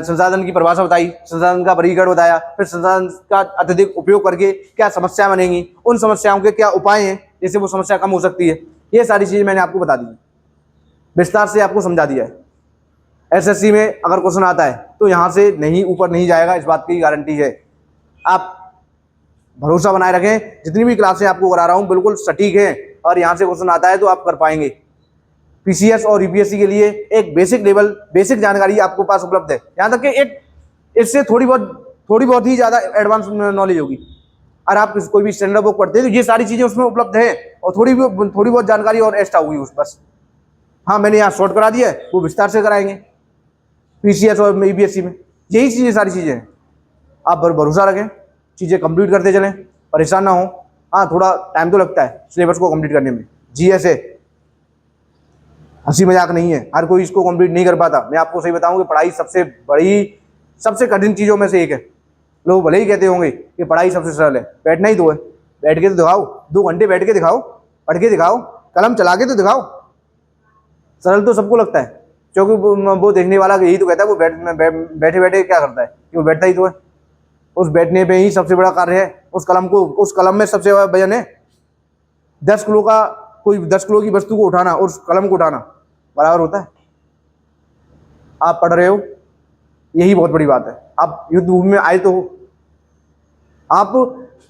संसाधन की परिभाषा बताई, संसाधन का वर्गीकरण बताया, फिर संसाधन का अत्यधिक उपयोग करके क्या समस्या बनेंगी, उन समस्याओं के क्या उपाय हैं जिससे वो समस्या कम हो सकती है। ये सारी चीजें मैंने आपको बता दी, विस्तार से आपको समझा दिया है। एसएससी में अगर क्वेश्चन आता है तो यहाँ से ऊपर नहीं जाएगा, इस बात की गारंटी है। आप भरोसा बनाए रखें, जितनी भी क्लासें आपको करा रहा हूँ बिल्कुल सटीक है, और यहाँ से क्वेश्चन आता है तो आप कर पाएंगे। पीसीएस और यूपीएससी के लिए एक बेसिक जानकारी आपको पास उपलब्ध है, यहाँ तक कि एक इससे थोड़ी बहुत ही ज़्यादा एडवांस नॉलेज होगी। अगर आप कोई भी स्टैंडर्ड बुक पढ़ते हैं तो ये सारी चीज़ें उसमें उपलब्ध है, और थोड़ी बहुत जानकारी और एक्स्ट्रा होगी उस बस। हाँ, मैंने यहाँ शॉर्ट करा दिया है, वो विस्तार से कराएंगे पीसीएस और यूपीएससी में। यही चीज़ें, सारी चीज़ें हैं। आप भरोसा रखें, चीज़ें कंप्लीट करते चलें, परेशान ना हो। हाँ, थोड़ा टाइम तो लगता है सिलेबस को कंप्लीट करने में। जीएस है, हंसी मजाक नहीं है, हर कोई इसको कंप्लीट नहीं कर पाता। मैं आपको सही बताऊं कि पढ़ाई सबसे बड़ी, सबसे कठिन चीज़ों में से एक है। लोग भले ही कहते होंगे कि पढ़ाई सबसे सरल है, बैठना ही तो है। बैठ के तो दिखाओ, 2 घंटे बैठ के दिखाओ, पढ़ के दिखाओ, कलम चला के तो दिखाओ। सरल तो सबको लगता है, क्योंकि वो देखने वाला यही तो कहता है वो बैठे बैठे क्या करता है, कि वो बैठता ही तो है। उस बैठने पे ही सबसे बड़ा कार्य है। उस कलम में सबसे बड़ा वजन है। 10 किलो का, कोई 10 किलो की वस्तु को उठाना और उस कलम को उठाना बराबर होता है। आप पढ़ रहे हो, यही बहुत बड़ी बात है। आप युद्ध भूमि में आए तो हो, आप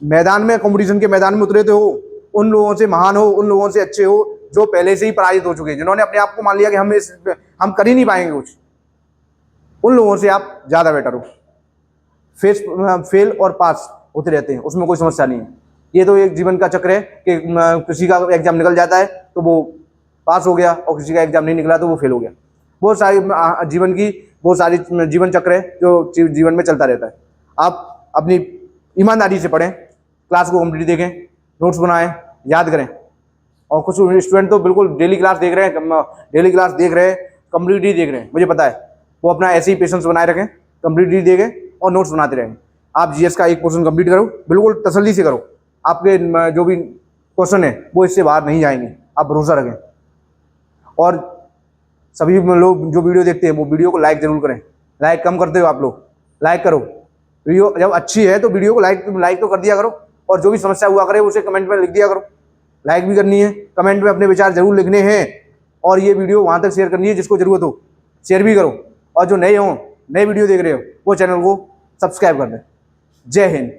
मैदान में, कंपटीशन के मैदान में उतरे तो हो, उन लोगों से महान हो, उन लोगों से अच्छे हो जो पहले से ही पराजित हो चुके हैं, जिन्होंने अपने आप को मान लिया कि हम कर ही नहीं पाएंगे कुछ। उन लोगों से आप ज़्यादा बेटर हो। फेल और पास होते रहते हैं, उसमें कोई समस्या नहीं है। ये तो एक जीवन का चक्र है कि किसी का एग्जाम निकल जाता है तो वो पास हो गया और किसी का एग्जाम नहीं निकला तो वो फेल हो गया। बहुत सारी जीवन की बहुत सारी जीवन चक्र है जो जीवन में चलता रहता है। आप अपनी ईमानदारी से पढ़ें, क्लास को कंप्लीट देखें, नोट्स बनाएं, याद करें। और कुछ स्टूडेंट तो बिल्कुल डेली क्लास देख रहे हैं, कंप्लीटली देख रहे हैं, मुझे पता है। वो अपना ऐसे ही पेशेंस बनाए रखें, कंप्लीटली देखें और नोट्स बनाते रहें। आप जीएस का एक पोर्शन कंप्लीट करो, बिल्कुल तसल्ली से करो। आपके जो भी क्वेश्चन है वो इससे बाहर नहीं जाएंगे, आप भरोसा रखें। और सभी लोग जो वीडियो देखते हैं वो वीडियो को लाइक जरूर करें। लाइक कम करते हो आप लोग, लाइक करो। वीडियो जब अच्छी है तो वीडियो को लाइक तो कर दिया करो, और जो भी समस्या हुआ करे उसे कमेंट में लिख दिया करो। लाइक भी करनी है, कमेंट में अपने विचार जरूर लिखने हैं, और ये वीडियो वहाँ तक शेयर करनी है जिसको जरूरत हो, शेयर भी करो। और जो नए वीडियो देख रहे हो वो चैनल को सब्सक्राइब कर दें। जय हिंद।